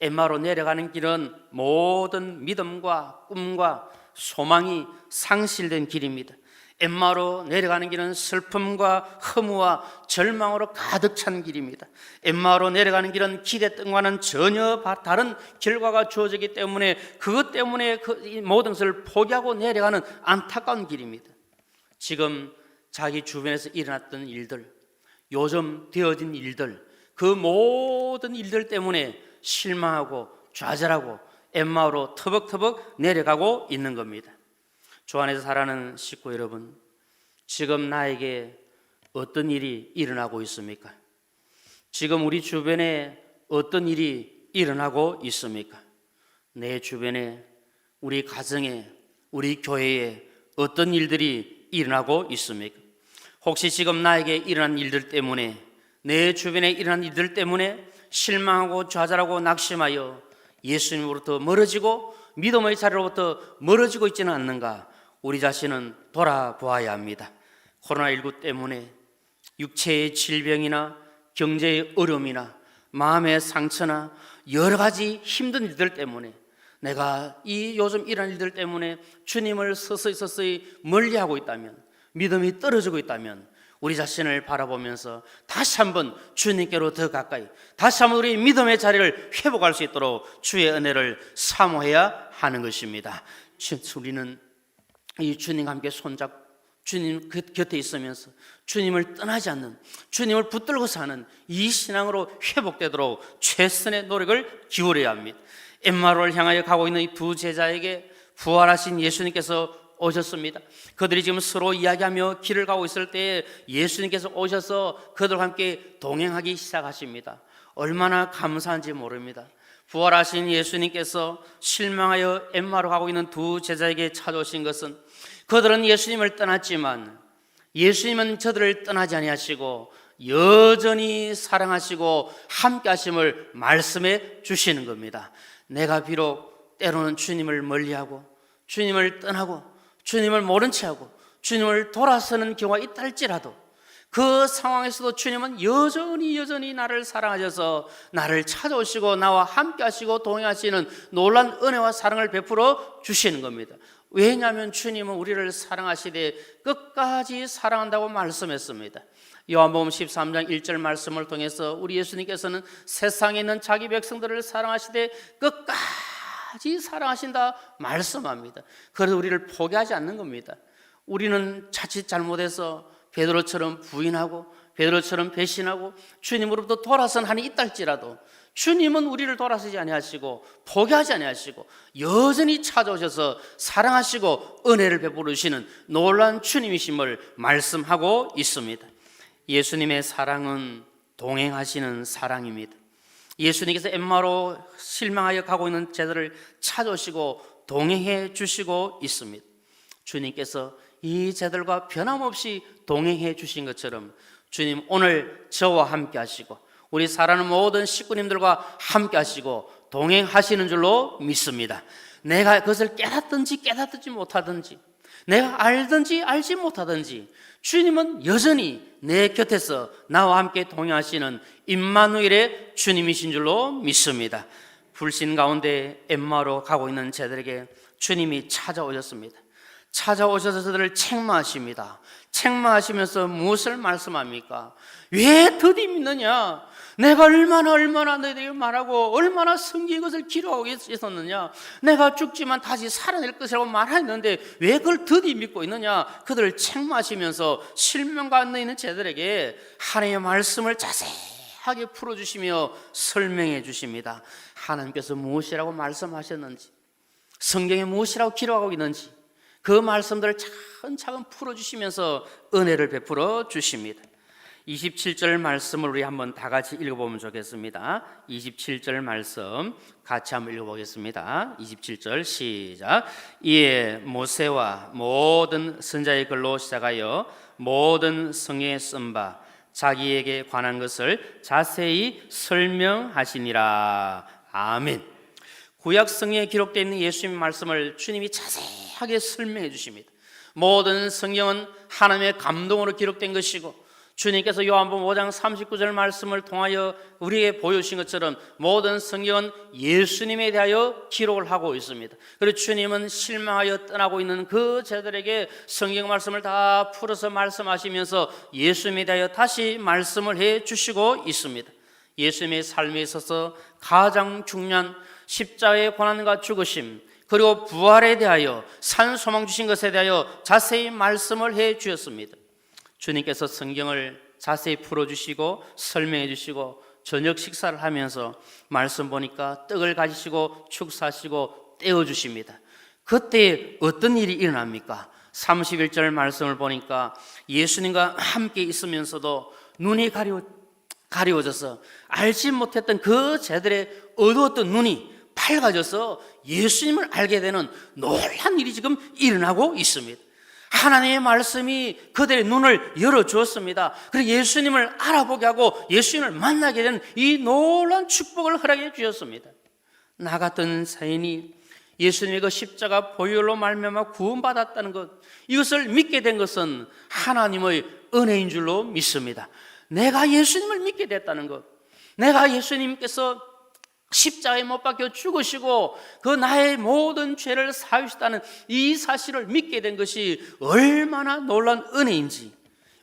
엠마로 내려가는 길은 모든 믿음과 꿈과 소망이 상실된 길입니다. 엠마로 내려가는 길은 슬픔과 허무와 절망으로 가득 찬 길입니다. 엠마로 내려가는 길은 기대했던과는 전혀 다른 결과가 주어지기 때문에 그것 때문에 그 모든 것을 포기하고 내려가는 안타까운 길입니다. 지금 자기 주변에서 일어났던 일들, 요즘 되어진 일들, 그 모든 일들 때문에 실망하고 좌절하고 엠마오로 터벅터벅 내려가고 있는 겁니다. 주 안에서 살아가는 식구 여러분, 지금 나에게 어떤 일이 일어나고 있습니까? 지금 우리 주변에 어떤 일이 일어나고 있습니까? 내 주변에, 우리 가정에, 우리 교회에 어떤 일들이 일어나고 있습니까? 혹시 지금 나에게 일어난 일들 때문에, 내 주변에 일어난 일들 때문에 실망하고 좌절하고 낙심하여 예수님으로부터 멀어지고 믿음의 자리로부터 멀어지고 있지는 않는가? 우리 자신은 돌아보아야 합니다. 코로나19 때문에 육체의 질병이나 경제의 어려움이나 마음의 상처나 여러 가지 힘든 일들 때문에, 내가 이 요즘 이런 일들 때문에 주님을 서서히 멀리하고 있다면, 믿음이 떨어지고 있다면 우리 자신을 바라보면서 다시 한번 주님께로 더 가까이, 다시 한번 우리 믿음의 자리를 회복할 수 있도록 주의 은혜를 사모해야 하는 것입니다. 우리는 이 주님과 함께 손잡고 주님 곁에 있으면서 주님을 떠나지 않는, 주님을 붙들고 사는 이 신앙으로 회복되도록 최선의 노력을 기울여야 합니다. 엠마오를 향하여 가고 있는 이 두 제자에게 부활하신 예수님께서 오셨습니다. 그들이 지금 서로 이야기하며 길을 가고 있을 때 예수님께서 오셔서 그들과 함께 동행하기 시작하십니다. 얼마나 감사한지 모릅니다. 부활하신 예수님께서 실망하여 엠마로 가고 있는 두 제자에게 찾아오신 것은 그들은 예수님을 떠났지만 예수님은 저들을 떠나지 아니하시고 여전히 사랑하시고 함께하심을 말씀해 주시는 겁니다. 내가 비록 때로는 주님을 멀리하고 주님을 떠나고 주님을 모른 채하고 주님을 돌아서는 경우가 있다 할지라도 그 상황에서도 주님은 여전히 나를 사랑하셔서 나를 찾아오시고 나와 함께 하시고 동행하시는 놀라운 은혜와 사랑을 베풀어 주시는 겁니다. 왜냐하면 주님은 우리를 사랑하시되 끝까지 사랑한다고 말씀했습니다. 요한복음 13장 1절 말씀을 통해서 우리 예수님께서는 세상에 있는 자기 백성들을 사랑하시되 끝까지 사랑하신다 말씀합니다. 그래서 우리를 포기하지 않는 겁니다. 우리는 자칫 잘못해서 베드로처럼 부인하고 베드로처럼 배신하고 주님으로부터 돌아선 한이 있다 할지라도 주님은 우리를 돌아서지 아니하시고 포기하지 아니하시고 여전히 찾아오셔서 사랑하시고 은혜를 베풀어 주시는 놀라운 주님이심을 말씀하고 있습니다. 예수님의 사랑은 동행하시는 사랑입니다. 예수님께서 엠마로 실망하여 가고 있는 제자를 찾아오시고 동행해 주시고 있습니다. 주님께서 이 제자들과 변함없이 동행해 주신 것처럼 주님 오늘 저와 함께 하시고 우리 사랑하는 모든 식구님들과 함께 하시고 동행하시는 줄로 믿습니다. 내가 그것을 깨닫든지 깨닫지 못하든지 내가 알든지 알지 못하든지 주님은 여전히 내 곁에서 나와 함께 동행하시는 임마누엘의 주님이신 줄로 믿습니다. 불신 가운데 엠마로 가고 있는 제자들에게 주님이 찾아오셨습니다. 찾아오셔서 저들을 책망하십니다. 책망하시면서 무엇을 말씀합니까? 왜 더디 믿느냐? 내가 얼마나 너희에게 말하고 얼마나 성경의 것을 기록하고 있었느냐? 내가 죽지만 다시 살아낼 것이라고 말했는데 왜 그걸 더디 믿고 있느냐? 그들을 책망하시면서 실명 가운데 있는 제들에게 하나님의 말씀을 자세하게 풀어주시며 설명해 주십니다. 하나님께서 무엇이라고 말씀하셨는지, 성경에 무엇이라고 기록하고 있는지 그 말씀들을 차근차근 풀어주시면서 은혜를 베풀어 주십니다. 27절 말씀을 우리 한번 다 같이 읽어보면 좋겠습니다. 27절 말씀 같이 한번 읽어보겠습니다. 27절 시작. 이에 모세와 모든 선자의 글로 시작하여 모든 성경에 쓴 바 자기에게 관한 것을 자세히 설명하시니라. 아멘. 구약 성경에 기록되어 있는 예수님의 말씀을 주님이 자세하게 설명해 주십니다. 모든 성경은 하나님의 감동으로 기록된 것이고 주님께서 요한복음 5장 39절 말씀을 통하여 우리에게 보여주신 것처럼 모든 성경은 예수님에 대하여 기록을 하고 있습니다. 그리고 주님은 실망하여 떠나고 있는 그 제자들에게 성경 말씀을 다 풀어서 말씀하시면서 예수님에 대하여 다시 말씀을 해 주시고 있습니다. 예수님의 삶에 있어서 가장 중요한 십자가의 고난과 죽으심 그리고 부활에 대하여 산 소망 주신 것에 대하여 자세히 말씀을 해 주셨습니다. 주님께서 성경을 자세히 풀어주시고 설명해 주시고 저녁 식사를 하면서 말씀 보니까 떡을 가지시고 축사하시고 떼어주십니다. 그때 어떤 일이 일어납니까? 31절 말씀을 보니까 예수님과 함께 있으면서도 눈이 가려워져서 알지 못했던 그 제들의 어두웠던 눈이 밝아져서 예수님을 알게 되는 놀라운 일이 지금 일어나고 있습니다. 하나님의 말씀이 그들의 눈을 열어주었습니다. 그리고 예수님을 알아보게 하고 예수님을 만나게 되는 이 놀라운 축복을 허락해 주셨습니다. 나 같은 사인이 예수님의 그 십자가 보혈로 말미암아 구원받았다는 것, 이것을 믿게 된 것은 하나님의 은혜인 줄로 믿습니다. 내가 예수님을 믿게 됐다는 것, 내가 예수님께서 십자가에 못 박혀 죽으시고 그 나의 모든 죄를 사하셨다는 이 사실을 믿게 된 것이 얼마나 놀라운 은혜인지,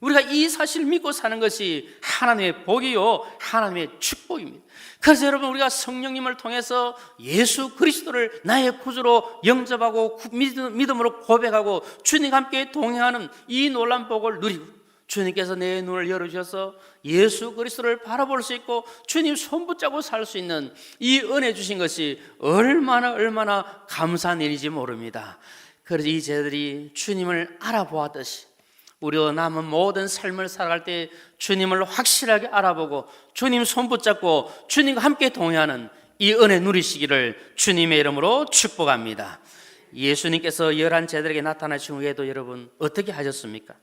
우리가 이 사실을 믿고 사는 것이 하나님의 복이요 하나님의 축복입니다. 그래서 여러분, 우리가 성령님을 통해서 예수 그리스도를 나의 구주로 영접하고 믿음으로 고백하고 주님과 함께 동행하는 이 놀라운 복을 누리고, 주님께서 내 눈을 열어주셔서 예수 그리스도를 바라볼 수 있고 주님 손 붙잡고 살 수 있는 이 은혜 주신 것이 얼마나 감사한 일인지 모릅니다. 그래서 이 제자들이 주님을 알아보았듯이 우리가 남은 모든 삶을 살아갈 때 주님을 확실하게 알아보고 주님 손 붙잡고 주님과 함께 동행하는 이 은혜 누리시기를 주님의 이름으로 축복합니다. 예수님께서 열한 제자들에게 나타나신 후에도 여러분 어떻게 하셨습니까?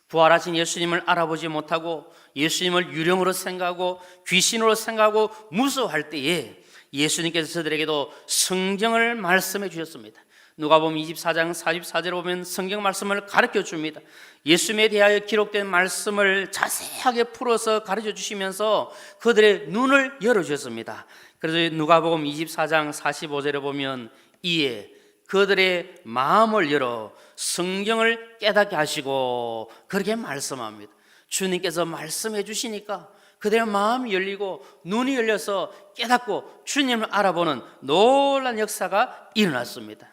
부활하신 예수님을 알아보지 못하고 예수님을 유령으로 생각하고 귀신으로 생각하고 무서워할 때에 예수님께서 저들에게도 성경을 말씀해 주셨습니다. 누가복음 24장 44절에 보면 성경 말씀을 가르쳐 줍니다. 예수님에 대하여 기록된 말씀을 자세하게 풀어서 가르쳐 주시면서 그들의 눈을 열어주셨습니다. 그래서 누가복음 24장 45절에 보면 이에 그들의 마음을 열어 성경을 깨닫게 하시고 그렇게 말씀합니다. 주님께서 말씀해 주시니까 그들의 마음이 열리고 눈이 열려서 깨닫고 주님을 알아보는 놀라운 역사가 일어났습니다.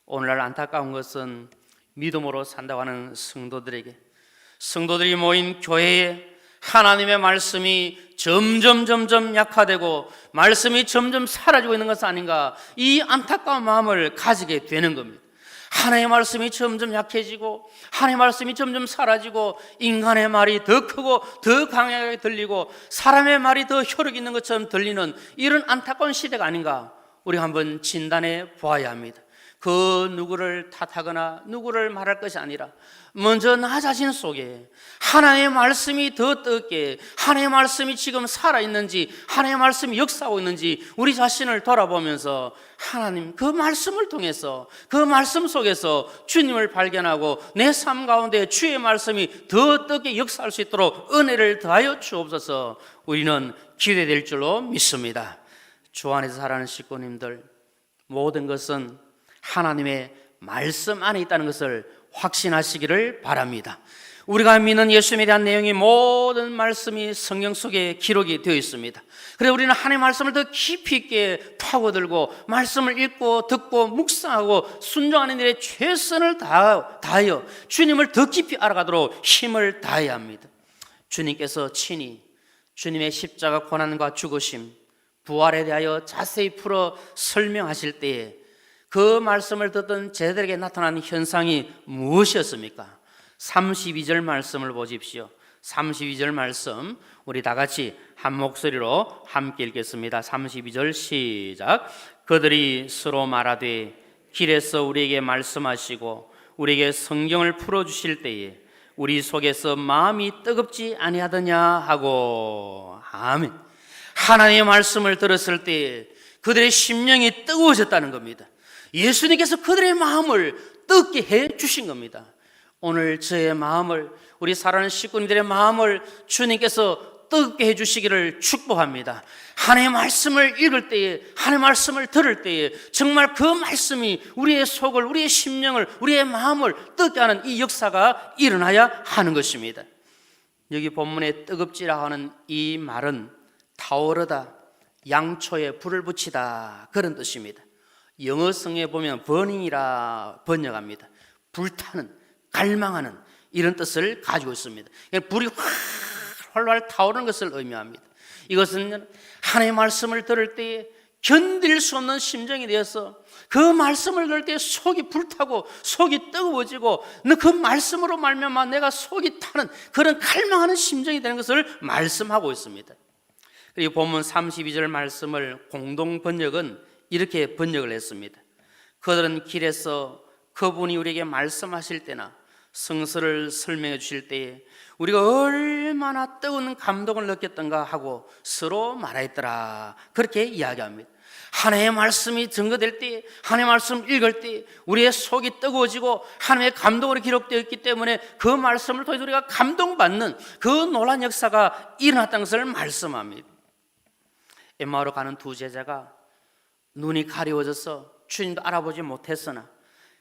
오늘날 안타까운 것은 믿음으로 산다고 하는 성도들이 모인 교회에 하나님의 말씀이 점점 약화되고 말씀이 점점 사라지고 있는 것은 아닌가, 이 안타까운 마음을 가지게 되는 겁니다. 하나님의 말씀이 점점 약해지고 하나님의 말씀이 점점 사라지고 인간의 말이 더 크고 더 강하게 들리고 사람의 말이 더 효력 있는 것처럼 들리는 이런 안타까운 시대가 아닌가, 우리가 한번 진단해 보아야 합니다. 그 누구를 탓하거나 누구를 말할 것이 아니라 먼저 나 자신 속에 하나님의 말씀이 더 뜨겁게, 하나님의 말씀이 지금 살아있는지, 하나님의 말씀이 역사하고 있는지 우리 자신을 돌아보면서 하나님 그 말씀을 통해서 그 말씀 속에서 주님을 발견하고 내 삶 가운데 주의 말씀이 더 뜨겁게 역사할 수 있도록 은혜를 더하여 주옵소서. 우리는 기대될 줄로 믿습니다. 주 안에서 살아가는 식구님들, 모든 것은 하나님의 말씀 안에 있다는 것을 확신하시기를 바랍니다. 우리가 믿는 예수님에 대한 내용이 모든 말씀이 성경 속에 기록이 되어 있습니다. 그래서 우리는 하나님의 말씀을 더 깊이 있게 파고들고 말씀을 읽고 듣고 묵상하고 순종하는 일에 최선을 다하여 주님을 더 깊이 알아가도록 힘을 다해야 합니다. 주님께서 친히 주님의 십자가 고난과 죽으심, 부활에 대하여 자세히 풀어 설명하실 때에 그 말씀을 듣던 제자들에게 나타난 현상이 무엇이었습니까? 32절 말씀을 보십시오. 32절 말씀 우리 다 같이 한 목소리로 함께 읽겠습니다. 32절 시작. 그들이 서로 말하되 길에서 우리에게 말씀하시고 우리에게 성경을 풀어주실 때에 우리 속에서 마음이 뜨겁지 아니하더냐 하고. 아멘. 하나님의 말씀을 들었을 때 그들의 심령이 뜨거워졌다는 겁니다. 예수님께서 그들의 마음을 뜨겁게 해 주신 겁니다. 오늘 저의 마음을, 우리 사랑하는 식구님들의 마음을 주님께서 뜨겁게 해 주시기를 축복합니다. 하나님의 말씀을 읽을 때에, 하나님의 말씀을 들을 때에 정말 그 말씀이 우리의 속을, 우리의 심령을, 우리의 마음을 뜨겁게 하는 이 역사가 일어나야 하는 것입니다. 여기 본문에 뜨겁지라 하는 이 말은 타오르다, 양초에 불을 붙이다, 그런 뜻입니다. 영어성에 보면 버닝이라 번역합니다. 불타는, 갈망하는 이런 뜻을 가지고 있습니다. 불이 활활 타오르는 것을 의미합니다. 이것은 하나님의 말씀을 들을 때 견딜 수 없는 심정이 되어서 그 말씀을 들을 때 속이 불타고 속이 뜨거워지고 그 말씀으로 말미암아 내가 속이 타는 그런 갈망하는 심정이 되는 것을 말씀하고 있습니다. 그리고 본문 32절 말씀을 공동 번역은 이렇게 번역을 했습니다. 그들은 길에서 그분이 우리에게 말씀하실 때나 성서를 설명해 주실 때에 우리가 얼마나 뜨거운 감동을 느꼈던가 하고 서로 말했더라, 그렇게 이야기합니다. 하나님의 말씀이 증거될 때, 하나님의 말씀을 읽을 때 우리의 속이 뜨거워지고 하나님의 감동으로 기록되어 있기 때문에 그 말씀을 통해서 우리가 감동받는 그 놀라운 역사가 일어났다는 것을 말씀합니다. 엠마오로 가는 두 제자가 눈이 가려워져서 주님도 알아보지 못했으나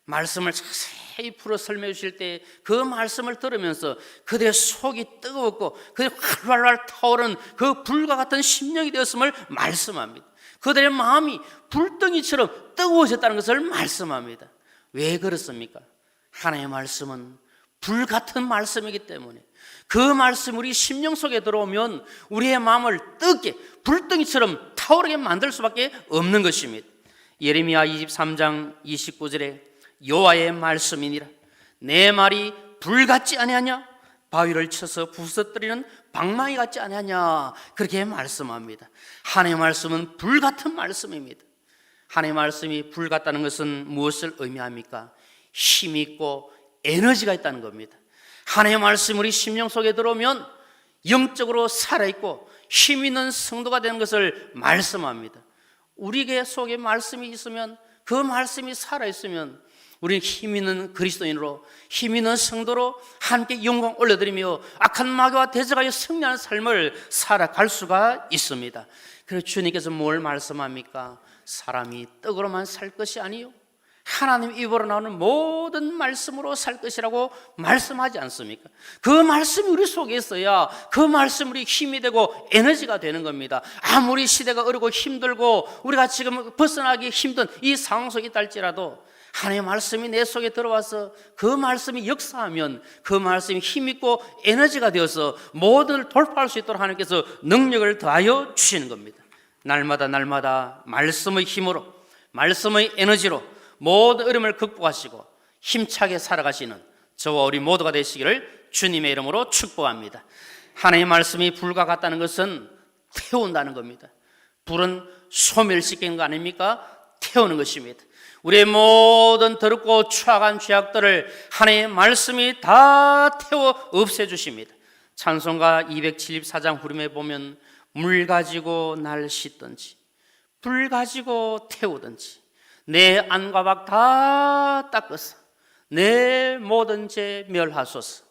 말씀을 자세히 풀어 설명해 주실 때 그 말씀을 들으면서 그들의 속이 뜨거웠고 그들의 활활 타오르는 그 불과 같은 심령이 되었음을 말씀합니다. 그들의 마음이 불덩이처럼 뜨거워졌다는 것을 말씀합니다. 왜 그렇습니까? 하나님의 말씀은 불 같은 말씀이기 때문에 그 말씀 우리 심령 속에 들어오면 우리의 마음을 뜨겁게 불덩이처럼 타오르게 만들 수밖에 없는 것입니다. 예레미야 23장 29절에 여호와의 말씀이니라 내 말이 불 같지 아니하냐 바위를 쳐서 부서뜨리는 방망이 같지 않느냐, 그렇게 말씀합니다. 하나님의 말씀은 불 같은 말씀입니다. 하나님의 말씀이 불 같다는 것은 무엇을 의미합니까? 힘이 있고 에너지가 있다는 겁니다. 하나님의 말씀이 우리 심령 속에 들어오면 영적으로 살아있고 힘 있는 성도가 되는 것을 말씀합니다. 우리 속에 말씀이 있으면, 그 말씀이 살아있으면 우리는 힘 있는 그리스도인으로, 힘 있는 성도로 함께 영광 올려드리며 악한 마귀와 대적하여 승리하는 삶을 살아갈 수가 있습니다. 그래서 주님께서 뭘 말씀합니까? 사람이 떡으로만 살 것이 아니요, 하나님 입으로 나오는 모든 말씀으로 살 것이라고 말씀하지 않습니까? 그 말씀이 우리 속에 있어야 그 말씀이 우리 힘이 되고 에너지가 되는 겁니다. 아무리 시대가 어렵고 힘들고 우리가 지금 벗어나기 힘든 이 상황 속에 있다 할지라도 하나님의 말씀이 내 속에 들어와서 그 말씀이 역사하면 그 말씀이 힘있고 에너지가 되어서 모든을 돌파할 수 있도록 하나님께서 능력을 더하여 주시는 겁니다. 날마다 날마다 말씀의 힘으로, 말씀의 에너지로 모든 어려움을 극복하시고 힘차게 살아가시는 저와 우리 모두가 되시기를 주님의 이름으로 축복합니다. 하나님의 말씀이 불과 같다는 것은 태운다는 겁니다. 불은 소멸시키는 거 아닙니까? 태우는 것입니다. 우리의 모든 더럽고 추악한 죄악들을 하나님의 말씀이 다 태워 없애주십니다. 찬송가 274장 후렴에 보면 물 가지고 날 씻든지 불 가지고 태우든지 내 안과 밖 다 닦으사 내 모든 죄 멸하소서.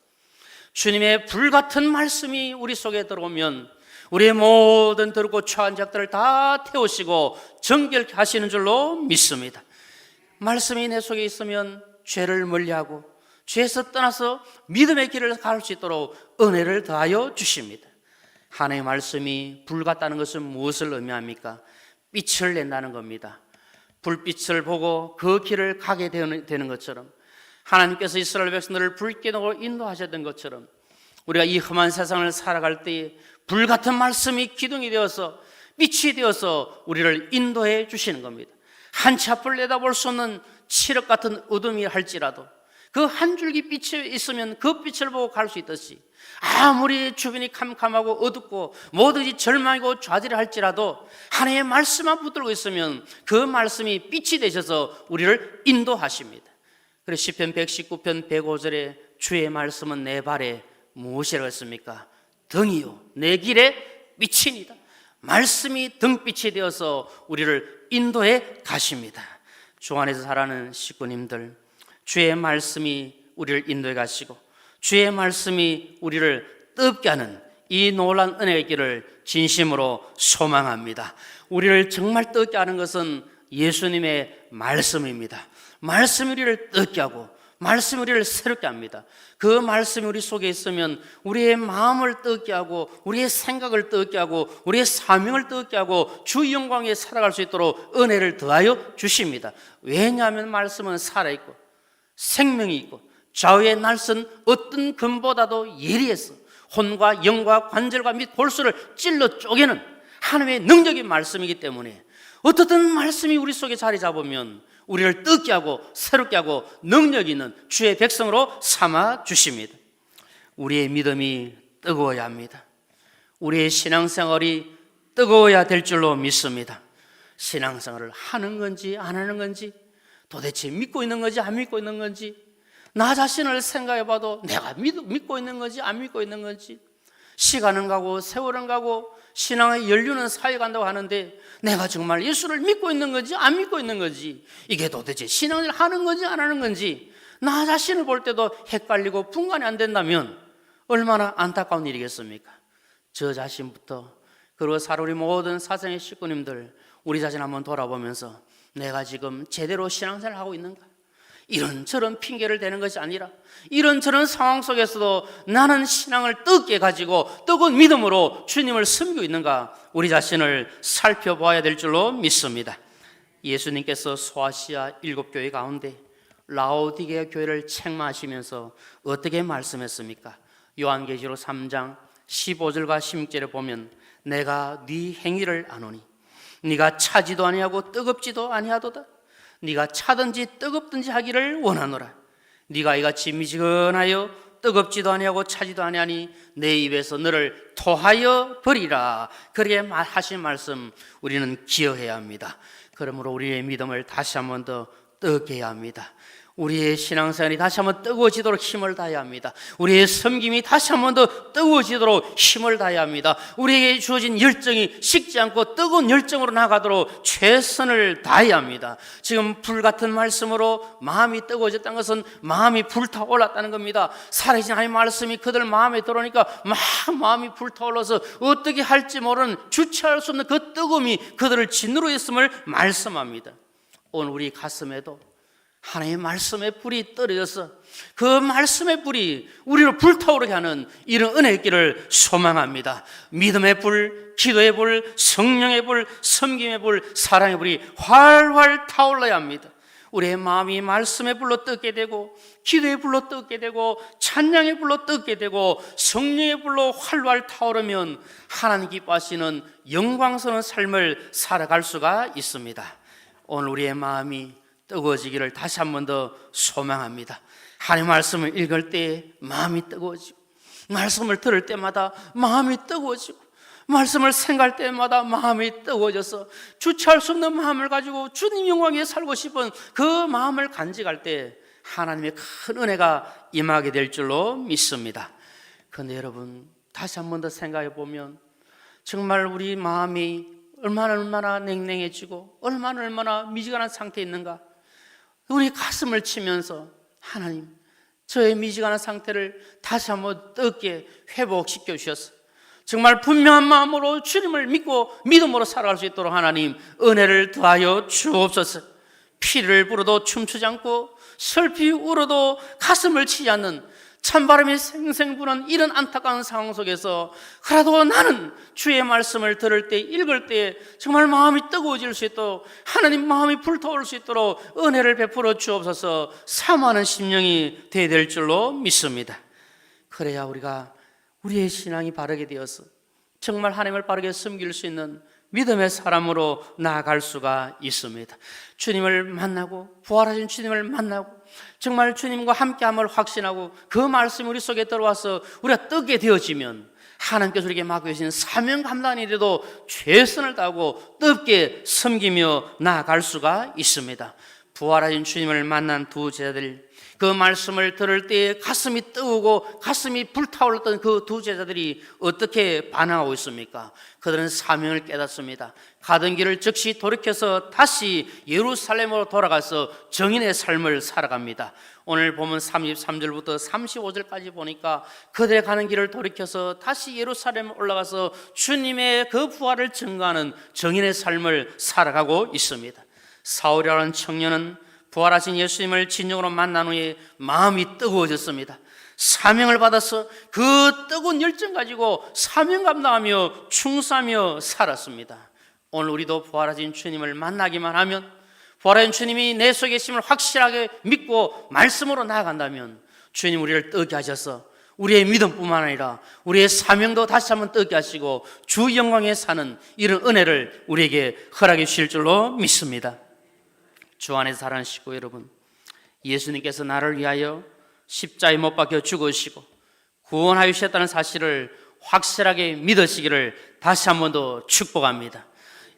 주님의 불같은 말씀이 우리 속에 들어오면 우리의 모든 더럽고 추한 죄악들을 다 태우시고 정결케 하시는 줄로 믿습니다. 말씀이 내 속에 있으면 죄를 멀리하고 죄에서 떠나서 믿음의 길을 갈 수 있도록 은혜를 더하여 주십니다. 하나님의 말씀이 불 같다는 것은 무엇을 의미합니까? 빛을 낸다는 겁니다. 불빛을 보고 그 길을 가게 되는 것처럼 하나님께서 이스라엘 백성들을 불기둥으로 인도하셨던 것처럼 우리가 이 험한 세상을 살아갈 때에 불같은 말씀이 기둥이 되어서 빛이 되어서 우리를 인도해 주시는 겁니다. 한치 앞을 내다볼 수 없는 칠흑 같은 어둠이 할지라도 그 한 줄기 빛이 있으면 그 빛을 보고 갈 수 있듯이 아무리 주변이 캄캄하고 어둡고 뭐든지 절망이고 좌절을 할지라도 하나님의 말씀만 붙들고 있으면 그 말씀이 빛이 되셔서 우리를 인도하십니다. 그래서 시편 119편 105절에 주의 말씀은 내 발에 무엇이라고 했습니까? 등이요 내 길에 빛이니이다. 말씀이 등빛이 되어서 우리를 인도해 가십니다. 주 안에서 살아가는 식구님들, 주의 말씀이 우리를 인도해 가시고 주의 말씀이 우리를 뜨겁게 하는 이 놀라운 은혜의 길을 진심으로 소망합니다. 우리를 정말 뜨겁게 하는 것은 예수님의 말씀입니다. 말씀이 우리를 뜨겁게 하고 말씀이 우리를 새롭게 합니다. 그 말씀이 우리 속에 있으면 우리의 마음을 뜨겁게 하고 우리의 생각을 뜨겁게 하고 우리의 사명을 뜨겁게 하고 주 영광에 살아갈 수 있도록 은혜를 더하여 주십니다. 왜냐하면 말씀은 살아있고 생명이 있고 좌우의 날선 어떤 금보다도 예리해서 혼과 영과 관절과 및 골수를 찔러 쪼개는 하나님의 능력의 말씀이기 때문에 어떻든 말씀이 우리 속에 자리 잡으면 우리를 뜨겁게 하고 새롭게 하고 능력 있는 주의 백성으로 삼아 주십니다. 우리의 믿음이 뜨거워야 합니다. 우리의 신앙생활이 뜨거워야 될 줄로 믿습니다. 신앙생활을 하는 건지 안 하는 건지, 도대체 믿고 있는 건지 안 믿고 있는 건지, 나 자신을 생각해 봐도 내가 믿고 있는 건지 안 믿고 있는 건지, 시간은 가고 세월은 가고 신앙의 연륜은 쌓여간다고 하는데 내가 정말 예수를 믿고 있는 건지 안 믿고 있는 건지, 이게 도대체 신앙을 하는 건지 안 하는 건지 나 자신을 볼 때도 헷갈리고 분간이 안 된다면 얼마나 안타까운 일이겠습니까? 저 자신부터, 그리고 우리 모든 사상의 식구님들, 우리 자신 한번 돌아보면서 내가 지금 제대로 신앙생활을 하고 있는가? 이런저런 핑계를 대는 것이 아니라 이런저런 상황 속에서도 나는 신앙을 뜨겁게 가지고 뜨거운 믿음으로 주님을 섬기고 있는가, 우리 자신을 살펴봐야 될 줄로 믿습니다. 예수님께서 소아시아 7교회 가운데 라오디게아 교회를 책망하시면서 어떻게 말씀했습니까? 요한계시록 3장 15절과 16절에 보면 내가 네 행위를 아노니 네가 차지도 아니하고 뜨겁지도 아니하도다. 네가 차든지 뜨겁든지 하기를 원하노라. 네가 이같이 미지근하여 뜨겁지도 아니하고 차지도 아니하니 내 입에서 너를 토하여 버리라. 그렇게 하신 말씀 우리는 기억해야 합니다. 그러므로 우리의 믿음을 다시 한 번 더 뜨겁게 해야 합니다. 우리의 신앙생활이 다시 한번 뜨거워지도록 힘을 다해야 합니다. 우리의 섬김이 다시 한번 더 뜨거워지도록 힘을 다해야 합니다. 우리에게 주어진 열정이 식지 않고 뜨거운 열정으로 나가도록 최선을 다해야 합니다. 지금 불같은 말씀으로 마음이 뜨거워졌다는 것은 마음이 불타올랐다는 겁니다. 살아계신 하나님의 말씀이 그들 마음에 들어오니까 막 마음이 불타올라서 어떻게 할지 모르는 주체할 수 없는 그 뜨거움이 그들을 짓누르 있음을 말씀합니다. 오늘 우리 가슴에도 하나님의 말씀의 불이 떨어져서 그 말씀의 불이 우리를 불타오르게 하는 이런 은혜의 길을 소망합니다. 믿음의 불, 기도의 불, 성령의 불, 섬김의 불, 사랑의 불이 활활 타올라야 합니다. 우리의 마음이 말씀의 불로 뜨게 되고 기도의 불로 뜨게 되고 찬양의 불로 뜨게 되고 성령의 불로 활활 타오르면 하나님 기뻐하시는 영광스러운 삶을 살아갈 수가 있습니다. 오늘 우리의 마음이 뜨거워지기를 다시 한 번 더 소망합니다. 하나님의 말씀을 읽을 때 마음이 뜨거워지고, 말씀을 들을 때마다 마음이 뜨거워지고, 말씀을 생각할 때마다 마음이 뜨거워져서 주체할 수 없는 마음을 가지고 주님 영광에 살고 싶은 그 마음을 간직할 때 하나님의 큰 은혜가 임하게 될 줄로 믿습니다. 그런데 여러분, 다시 한 번 더 생각해 보면 정말 우리 마음이 얼마나 냉랭해지고 얼마나 미지근한 상태에 있는가. 우리 가슴을 치면서 하나님, 저의 미지근한 상태를 다시 한번 뜨겁게 회복시켜 주셔서 정말 분명한 마음으로 주님을 믿고 믿음으로 살아갈 수 있도록 하나님 은혜를 더하여 주옵소서. 피를 불어도 춤추지 않고 슬피 울어도 가슴을 치지 않는 찬바람이 생생 부는 이런 안타까운 상황 속에서 그래도 나는 주의 말씀을 들을 때, 읽을 때 정말 마음이 뜨거워질 수 있도록, 하나님 마음이 불타올 수 있도록 은혜를 베풀어 주옵소서. 사모하는 심령이 되어야 될 줄로 믿습니다. 그래야 우리가 우리의 신앙이 바르게 되어서 정말 하나님을 바르게 섬길 수 있는 믿음의 사람으로 나아갈 수가 있습니다. 주님을 만나고 부활하신 주님을 만나고 정말 주님과 함께함을 확신하고 그 말씀이 우리 속에 들어와서 우리가 뜨게 되어지면 하나님께서 우리에게 맡겨주신 사명 감당한 일에도 최선을 다하고 뜨겁게 섬기며 나아갈 수가 있습니다. 부활하신 주님을 만난 두 제자들, 그 말씀을 들을 때 가슴이 뜨거고 가슴이 불타올랐던 그 두 제자들이 어떻게 반응하고 있습니까? 그들은 사명을 깨닫습니다. 가던 길을 즉시 돌이켜서 다시 예루살렘으로 돌아가서 정인의 삶을 살아갑니다. 오늘 보면 33절부터 35절까지 보니까 그들의 가는 길을 돌이켜서 다시 예루살렘에 올라가서 주님의 그 부활을 증거하는 정인의 삶을 살아가고 있습니다. 사울이라는 청년은 부활하신 예수님을 진정으로 만난 후에 마음이 뜨거워졌습니다. 사명을 받아서 그 뜨거운 열정 가지고 사명 감당하며 충성하며 살았습니다. 오늘 우리도 부활하신 주님을 만나기만 하면, 부활하신 주님이 내 속에 계심을 확실하게 믿고 말씀으로 나아간다면 주님 우리를 뜨겁게 하셔서 우리의 믿음뿐만 아니라 우리의 사명도 다시 한번 뜨겁게 하시고 주 영광에 사는 이런 은혜를 우리에게 허락해 주실 줄로 믿습니다. 주 안에서 사랑하는 식구 여러분, 예수님께서 나를 위하여 십자가에 못 박혀 죽으시고 구원하여 주셨다는 사실을 확실하게 믿으시기를 다시 한 번 더 축복합니다.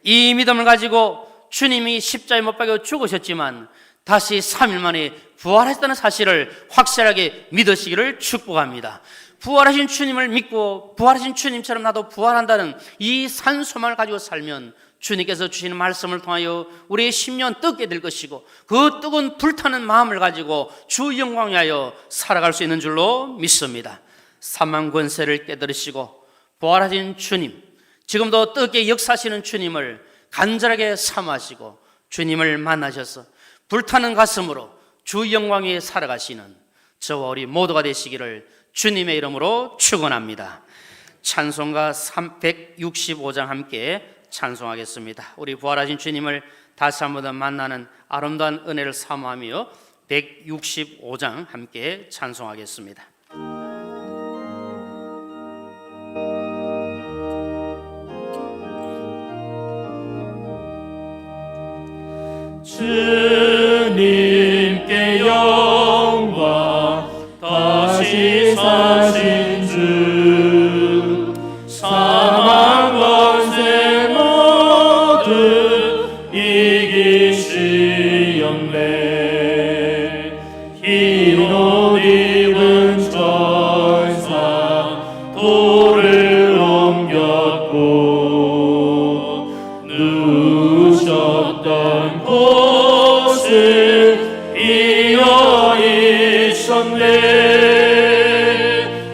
이 믿음을 가지고 주님이 십자가에 못 박혀 죽으셨지만 다시 3일 만에 부활하셨다는 사실을 확실하게 믿으시기를 축복합니다. 부활하신 주님을 믿고 부활하신 주님처럼 나도 부활한다는 이 산소망을 가지고 살면 주님께서 주시는 말씀을 통하여 우리의 심령 뜨겁게 될 것이고 그 뜨거운 불타는 마음을 가지고 주 영광 위하여 살아갈 수 있는 줄로 믿습니다. 사망 권세를 깨달으시고 부활하신 주님, 지금도 뜨겁게 역사하시는 주님을 간절하게 사모하시고 주님을 만나셔서 불타는 가슴으로 주 영광 위에 살아가시는 저와 우리 모두가 되시기를 주님의 이름으로 축원합니다. 찬송가 165장 함께 찬송하겠습니다. 우리 부활하신 주님을 다시 한 번 더 만나는 아름다운 은혜를 사모하며 165장 함께 찬송하겠습니다. 주님께 영광 다시 다시 사신 주 사망 권세 모두 이기시었네. 흰 옷 입은 천사 돌을 옮겼고 누우셨던 곳을 이어 있었네.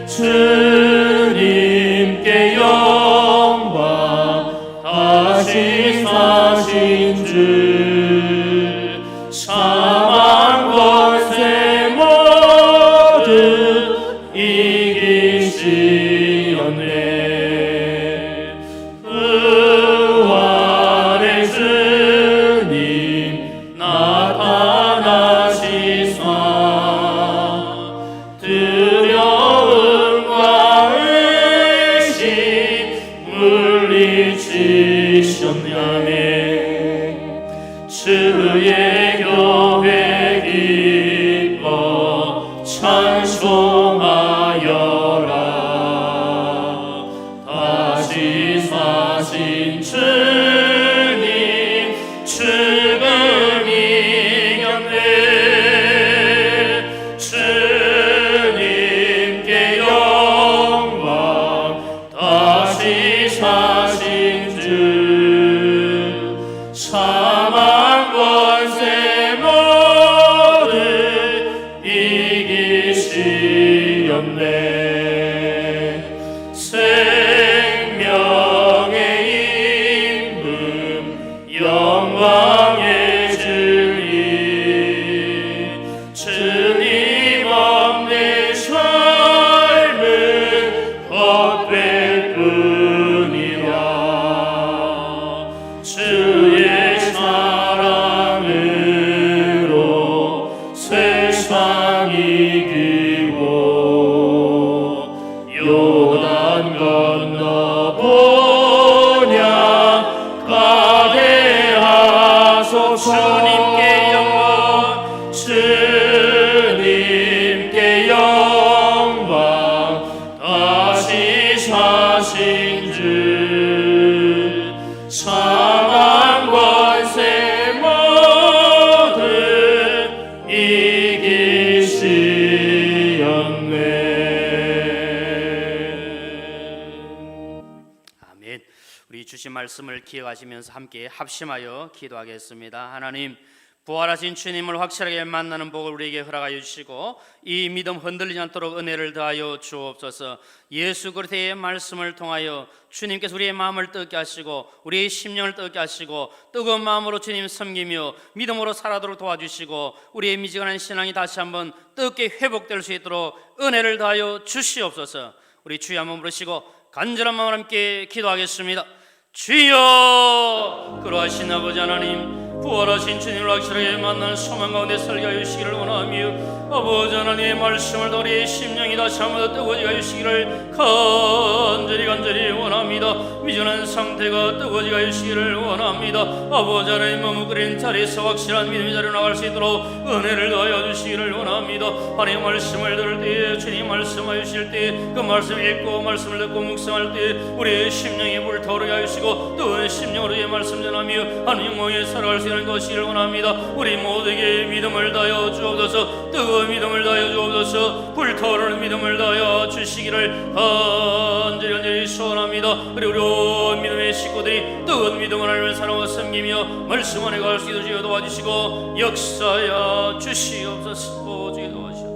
주님께 영광 다시 사신 주 사망 권세 모두 이기시었네. 부활의 주님 나타나시사 두려움과 의심 물리치셨냐매. 주의 교회 기뻐 찬송하여라. 다시 사신 주님 죽음 이겼네. 주님께 영광 다시 사신 주 사망 권세 모두 이기시었네. 생명의 임금 영광의 주님 주님 없는 삶은 헛되뿐이라. 주의 사랑으로 세상 이기고 요단 건너보냐 가대하소서. 주님께 영광 주님께 영광 다시 사신 주 사망 권세 모두 이기시었네. 아멘. 우리 주신 말씀을 기억하시면서 함께 합심하여 기도하겠습니다. 하나님, 부활하신 주님을 확실하게 만나는 복을 우리에게 허락하여 주시고 이 믿음 흔들리지 않도록 은혜를 더하여 주옵소서. 예수 그리스도의 말씀을 통하여 주님께서 우리의 마음을 뜨겁게 하시고 우리의 심령을 뜨겁게 하시고 뜨거운 마음으로 주님 섬기며 믿음으로 살아도록 도와주시고 우리의 미지근한 신앙이 다시 한번 뜨겁게 회복될 수 있도록 은혜를 더하여 주시옵소서. 우리 주여 한번 부르시고 간절한 마음으로 함께 기도하겠습니다. 주여, 그러하신 아버지 하나님, 부활하신 주님을 확실하게 만난 소망 가운데 살게 하여 주시기를 원하며 아버지 하나님의 말씀을 더 우리의 심령이 다시 한번 더 뜨거워지게 하여 주시기를 간절히 원합니다. 미전한 상태가 뜨거워지게 하여 주시기를 원합니다. 아버지 하나님, 머뭇거리는 자리에서 확실한 믿음의 자리로 나갈 수 있도록 은혜를 더하여 주시기를 원합니다. 하나님의 말씀을 들을 때에 주님 말씀하여 주실 때 그 말씀을 읽고 말씀을 듣고 묵상할 때 우리의 심령이 불타오르게 하여 주시고 뜨거운 심령으로 이 말씀 전하며 하나님 영광에 살아갈 수 있는 것이기를 원합니다. 우리 모두에게 믿음을 다하여 주옵소서. 뜨거운 믿음을 다하여 주옵소서. 불타오르는 믿음을 다하여 주시기를 간절히 소원합니다. 그리고 우리 온 믿음의 식구들이 뜨거운 믿음을 하나님을 사랑하고 섬기며 말씀 안에 갈 수 있도록 도와주시고 역사하여 주시옵소서. 오직 도와주시옵소서.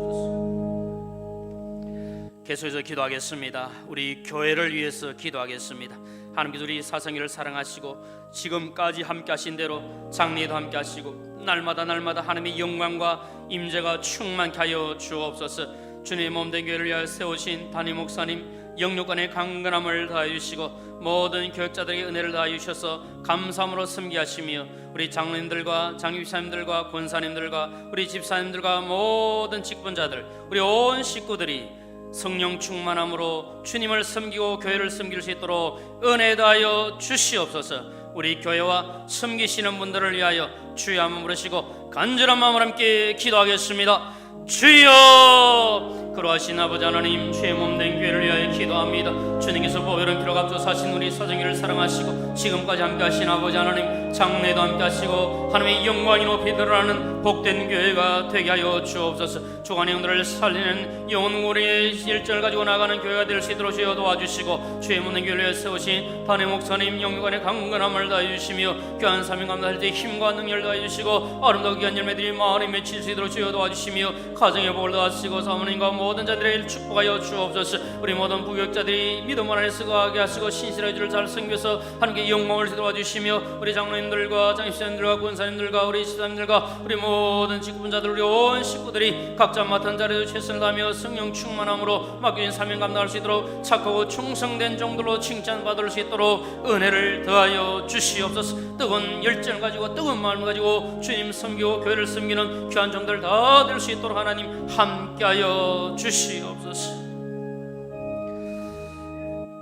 계속해서 기도하겠습니다. 우리 교회를 위해서 기도하겠습니다. 하나님께서 우리 사성이를 사랑하시고 지금까지 함께 하신 대로 장래에도 함께 하시고 날마다 하나님의 영광과 임재가 충만케 하여 주옵소서. 주님의 몸된 교회를 위하여 세우신 담임 목사님 영육간의 강건함을 다하여 주시고 모든 교역자들에게 은혜를 다하여 주셔서 감사함으로 섬기하시며 우리 장로님들과 장집사님들과 권사님들과 우리 집사님들과 모든 직분자들 우리 온 식구들이 성령 충만함으로 주님을 섬기고 교회를 섬길 수 있도록 은혜 다하여 주시옵소서. 우리 교회와 섬기시는 분들을 위하여 주여 한번 부르시고 간절한 마음으로 함께 기도하겠습니다. 주여, 그러하신 아버지 하나님, 죄 몸된 교회를 위하여 기도합니다. 주님께서 보혈은 피로 값져 사신 우리 사정기를 사랑하시고 지금까지 함께하신 아버지 하나님, 장래도 함께하시고 하나님의 영광이 높이 드러나는 복된 교회가 되게 하여 주옵소서. 주간의 영들을 살리는 영혼고리의 일정을 가지고 나가는 교회가 될 수 있도록 주여 도와주시고, 죄 묻는 교회를 위해 세우신 반의 목사님 영육간의 강건함을 다해 주시며 귀한 사명 감당할 때 힘과 능력을 다해 주시고, 아름다운 귀한 열매들이 마을에 맺힐 수 있도록 주여 도와주시며, 가정의 복을 도와주시고 사모님과 모든 자들의 축복하여 주옵소서. 우리 모든 부교육자들이 믿음 안에서 거하게 하시고 신실의 주를 잘 섬겨서 하나님께 영광을 도와주시며, 우리 장로님들과 장입사님들과 권사님들과 우리 시사님들과 우리 모든 직분자들, 우리 온 식구들이 각자 맡은 자리에 최선을 다하며 성령 충만함으로 맡겨진 사명 감당할 수 있도록 착하고 충성된 종들로 칭찬받을 수 있도록 은혜를 더하여 주시옵소서. 뜨거운 열정을 가지고 뜨거운 마음을 가지고 주님 섬기고 교회를 섬기는 귀한 종들 다 될 수 있도록 하나님 함께하여 주시옵소서.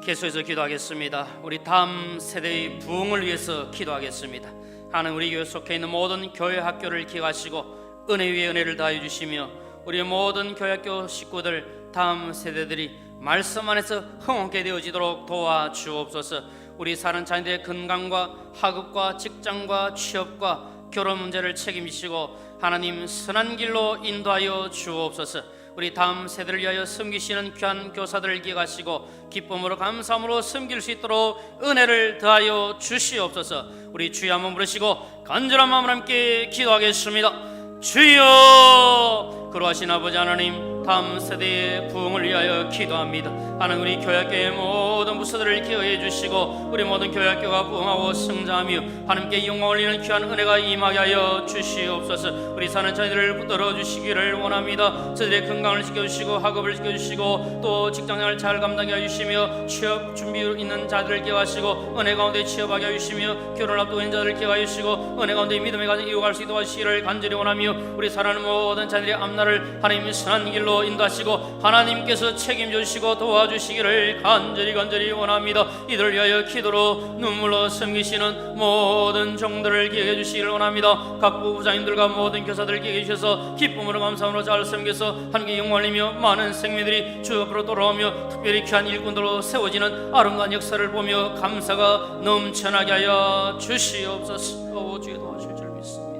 계속해서 기도하겠습니다. 우리 다음 세대의 부흥을 위해서 기도하겠습니다. 하나님, 우리 교회 속해 있는 모든 교회 학교를 기억하시고 은혜 위에 은혜를 다해 주시며, 우리 모든 교회 학교 식구들, 다음 세대들이 말씀 안에서 흥원케 되어지도록 도와주옵소서. 우리 사는 자녀들의 건강과 학업과 직장과 취업과 결혼 문제를 책임지시고 하나님 선한 길로 인도하여 주옵소서. 우리 다음 세대를 위하여 섬기시는 귀한 교사들을 기억하시고 기쁨으로 감사함으로 섬길 수 있도록 은혜를 더하여 주시옵소서. 우리 주여 한번 부르시고 간절한 마음으로 함께 기도하겠습니다. 주여, 그러하신 아버지 하나님, 다음 세대의 부흥을 위하여 기도합니다. 하나님, 우리 교회학교의 모든 부서들을 기억해 주시고 우리 모든 교회학교가 부흥하고 성장하며 하나님께 영광 올리는 귀한 은혜가 임하게 하여 주시옵소서. 우리 사는 자녀들을 붙들어 주시기를 원합니다. 저들의 건강을 지켜주시고 학업을 지켜주시고 또 직장생활을 잘 감당하게 해주시며 취업 준비 있는 자들을 기억하시고 은혜 가운데 취업하게 해주시며 결혼을 앞두고 있는 자들을 기억하여 주시고 은혜 가운데 믿음의 가정 이어갈 수 있도록 하시기를 간절히 원하며, 우리 사랑하는 모든 자들의 앞날을 하나님의 선한 길로 인도하시고 하나님께서 책임져 주시고 도와주시기를 간절히 원합니다. 이들을 위하여 기도로 눈물로 섬기시는 모든 종들을 기억해 주시기를 원합니다. 각 부부장님들과 모든 교사들을 기억해 주셔서 기쁨으로 감사함으로 잘 섬겨서 하나님께 영광을리며 많은 생명들이 주 앞으로 돌아오며 특별히 귀한 일꾼들로 세워지는 아름다운 역사를 보며 감사가 넘쳐나게 하여 주시옵소서. 주의 도와주실 줄 믿습니다.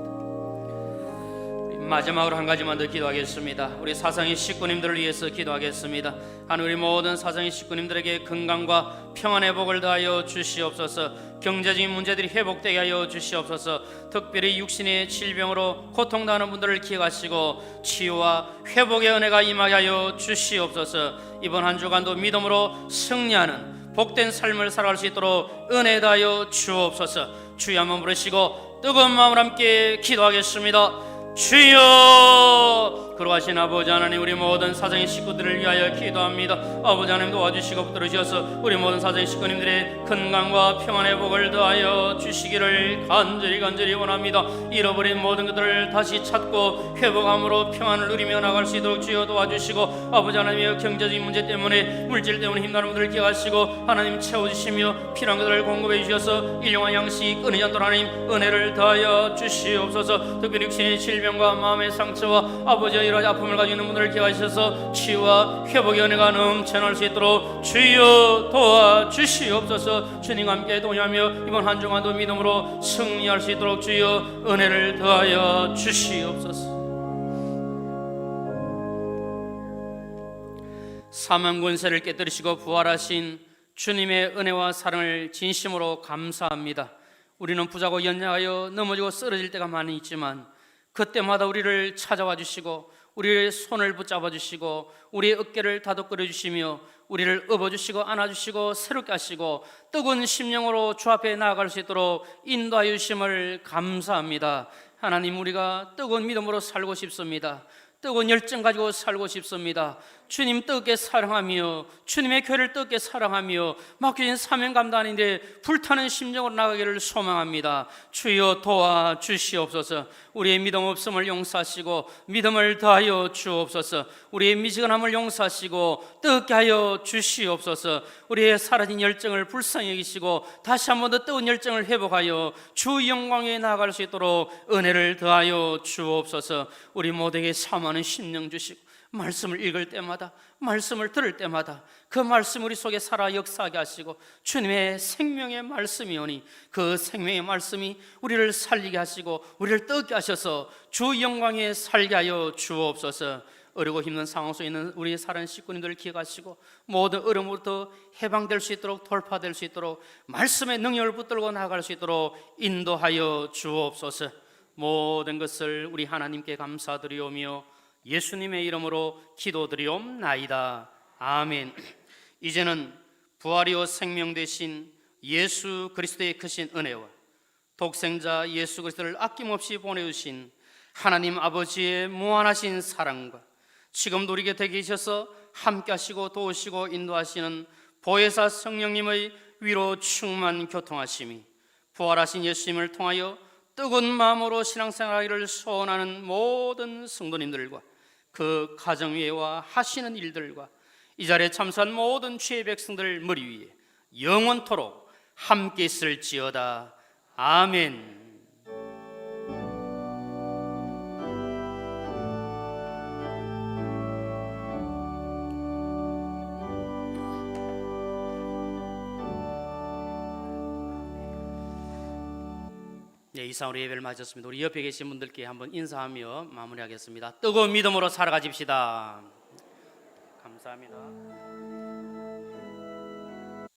마지막으로 한 가지만 더 기도하겠습니다. 우리 사상의 식구님들을 위해서 기도하겠습니다. 하나님, 우리 모든 사상의 식구님들에게 건강과 평안의 복을 더하여 주시옵소서. 경제적인 문제들이 회복되게 하여 주시옵소서. 특별히 육신의 질병으로 고통당하는 분들을 기억하시고 치유와 회복의 은혜가 임하게 하여 주시옵소서. 이번 한 주간도 믿음으로 승리하는 복된 삶을 살아갈 수 있도록 은혜 다하여 주옵소서. 주여 한번 부르시고 뜨거운 마음으로 함께 기도하겠습니다. 주여, 그러하신 아버지 하나님, 우리 모든 사정의 식구들을 위하여 기도합니다. 아버지 하나님, 도와주시고 붙들어 주셔서 우리 모든 사정의 식구님들의 건강과 평안의 복을 더하여 주시기를 간절히 원합니다. 잃어버린 모든 것들을 다시 찾고 회복함으로 평안을 누리며 나갈 수 있도록 주여 도와주시고, 아버지 하나님의 경제적인 문제 때문에 물질 때문에 힘나는 분들을 기억하시고 하나님 채워주시며 필요한 것들을 공급해 주셔서 일용할 양식 은혜 잔도록 하나님 은혜를 더하여 주시옵소서. 특별히 육신의 질병과 마음의 상처와 아버지의 여러 아픔을 가지고 있는 분들을 기억하셔서 치유와 회복의 은혜가 넘쳐날 수 있도록 주여 도와주시옵소서. 주님과 함께 동행하며 이번 한 주간도 믿음으로 승리할 수 있도록 주여 은혜를 더하여 주시옵소서. 사망 권세를 깨뜨리시고 부활하신 주님의 은혜와 사랑을 진심으로 감사합니다. 우리는 부자고 연약하여 넘어지고 쓰러질 때가 많이 있지만 그때마다 우리를 찾아와 주시고 우리의 손을 붙잡아 주시고 우리의 어깨를 다독거려 주시며 우리를 업어주시고 안아주시고 새롭게 하시고 뜨거운 심령으로 주 앞에 나아갈 수 있도록 인도하여 주심을 감사합니다. 하나님, 우리가 뜨거운 믿음으로 살고 싶습니다. 뜨거운 열정 가지고 살고 싶습니다. 주님 뜨겁게 사랑하며 주님의 교회를 뜨겁게 사랑하며 맡겨진 사명 감당인데 불타는 심정으로 나가기를 소망합니다. 주여 도와주시옵소서. 우리의 믿음 없음을 용서하시고 믿음을 더하여 주옵소서. 우리의 미지근함을 용서하시고 뜨겁게 하여 주시옵소서. 우리의 사라진 열정을 불쌍히 여기시고 다시 한 번 더 뜨거운 열정을 회복하여 주 영광에 나아갈 수 있도록 은혜를 더하여 주옵소서. 우리 모두에게 사모하는 심령 주시고 말씀을 읽을 때마다, 말씀을 들을 때마다 그 말씀 우리 속에 살아 역사하게 하시고 주님의 생명의 말씀이오니 그 생명의 말씀이 우리를 살리게 하시고 우리를 뜨겁게 하셔서 주 영광에 살게 하여 주옵소서. 어렵고 힘든 상황 속에 있는 우리 사랑 식구님들을 기억하시고 모든 어려움부터 해방될 수 있도록, 돌파될 수 있도록, 말씀의 능력을 붙들고 나아갈 수 있도록 인도하여 주옵소서. 모든 것을 우리 하나님께 감사드리오며 예수님의 이름으로 기도드리옵나이다. 아멘. 이제는 부활이요 생명 되신 예수 그리스도의 크신 은혜와 독생자 예수 그리스도를 아낌없이 보내주신 하나님 아버지의 무한하신 사랑과 지금도 우리 곁에 계셔서 함께 하시고 도우시고 인도하시는 보혜사 성령님의 위로 충만 교통하심이 부활하신 예수님을 통하여 뜨거운 마음으로 신앙생활하기를 소원하는 모든 성도님들과 그 가정 위에와 하시는 일들과 이 자리에 참석한 모든 주의 백성들 머리 위에 영원토록 함께 있을지어다. 아멘. 네, 이상으로 예배를 마쳤습니다. 우리 옆에 계신 분들께 한번 인사하며 마무리하겠습니다. 뜨거운 믿음으로 살아가십시다. 감사합니다.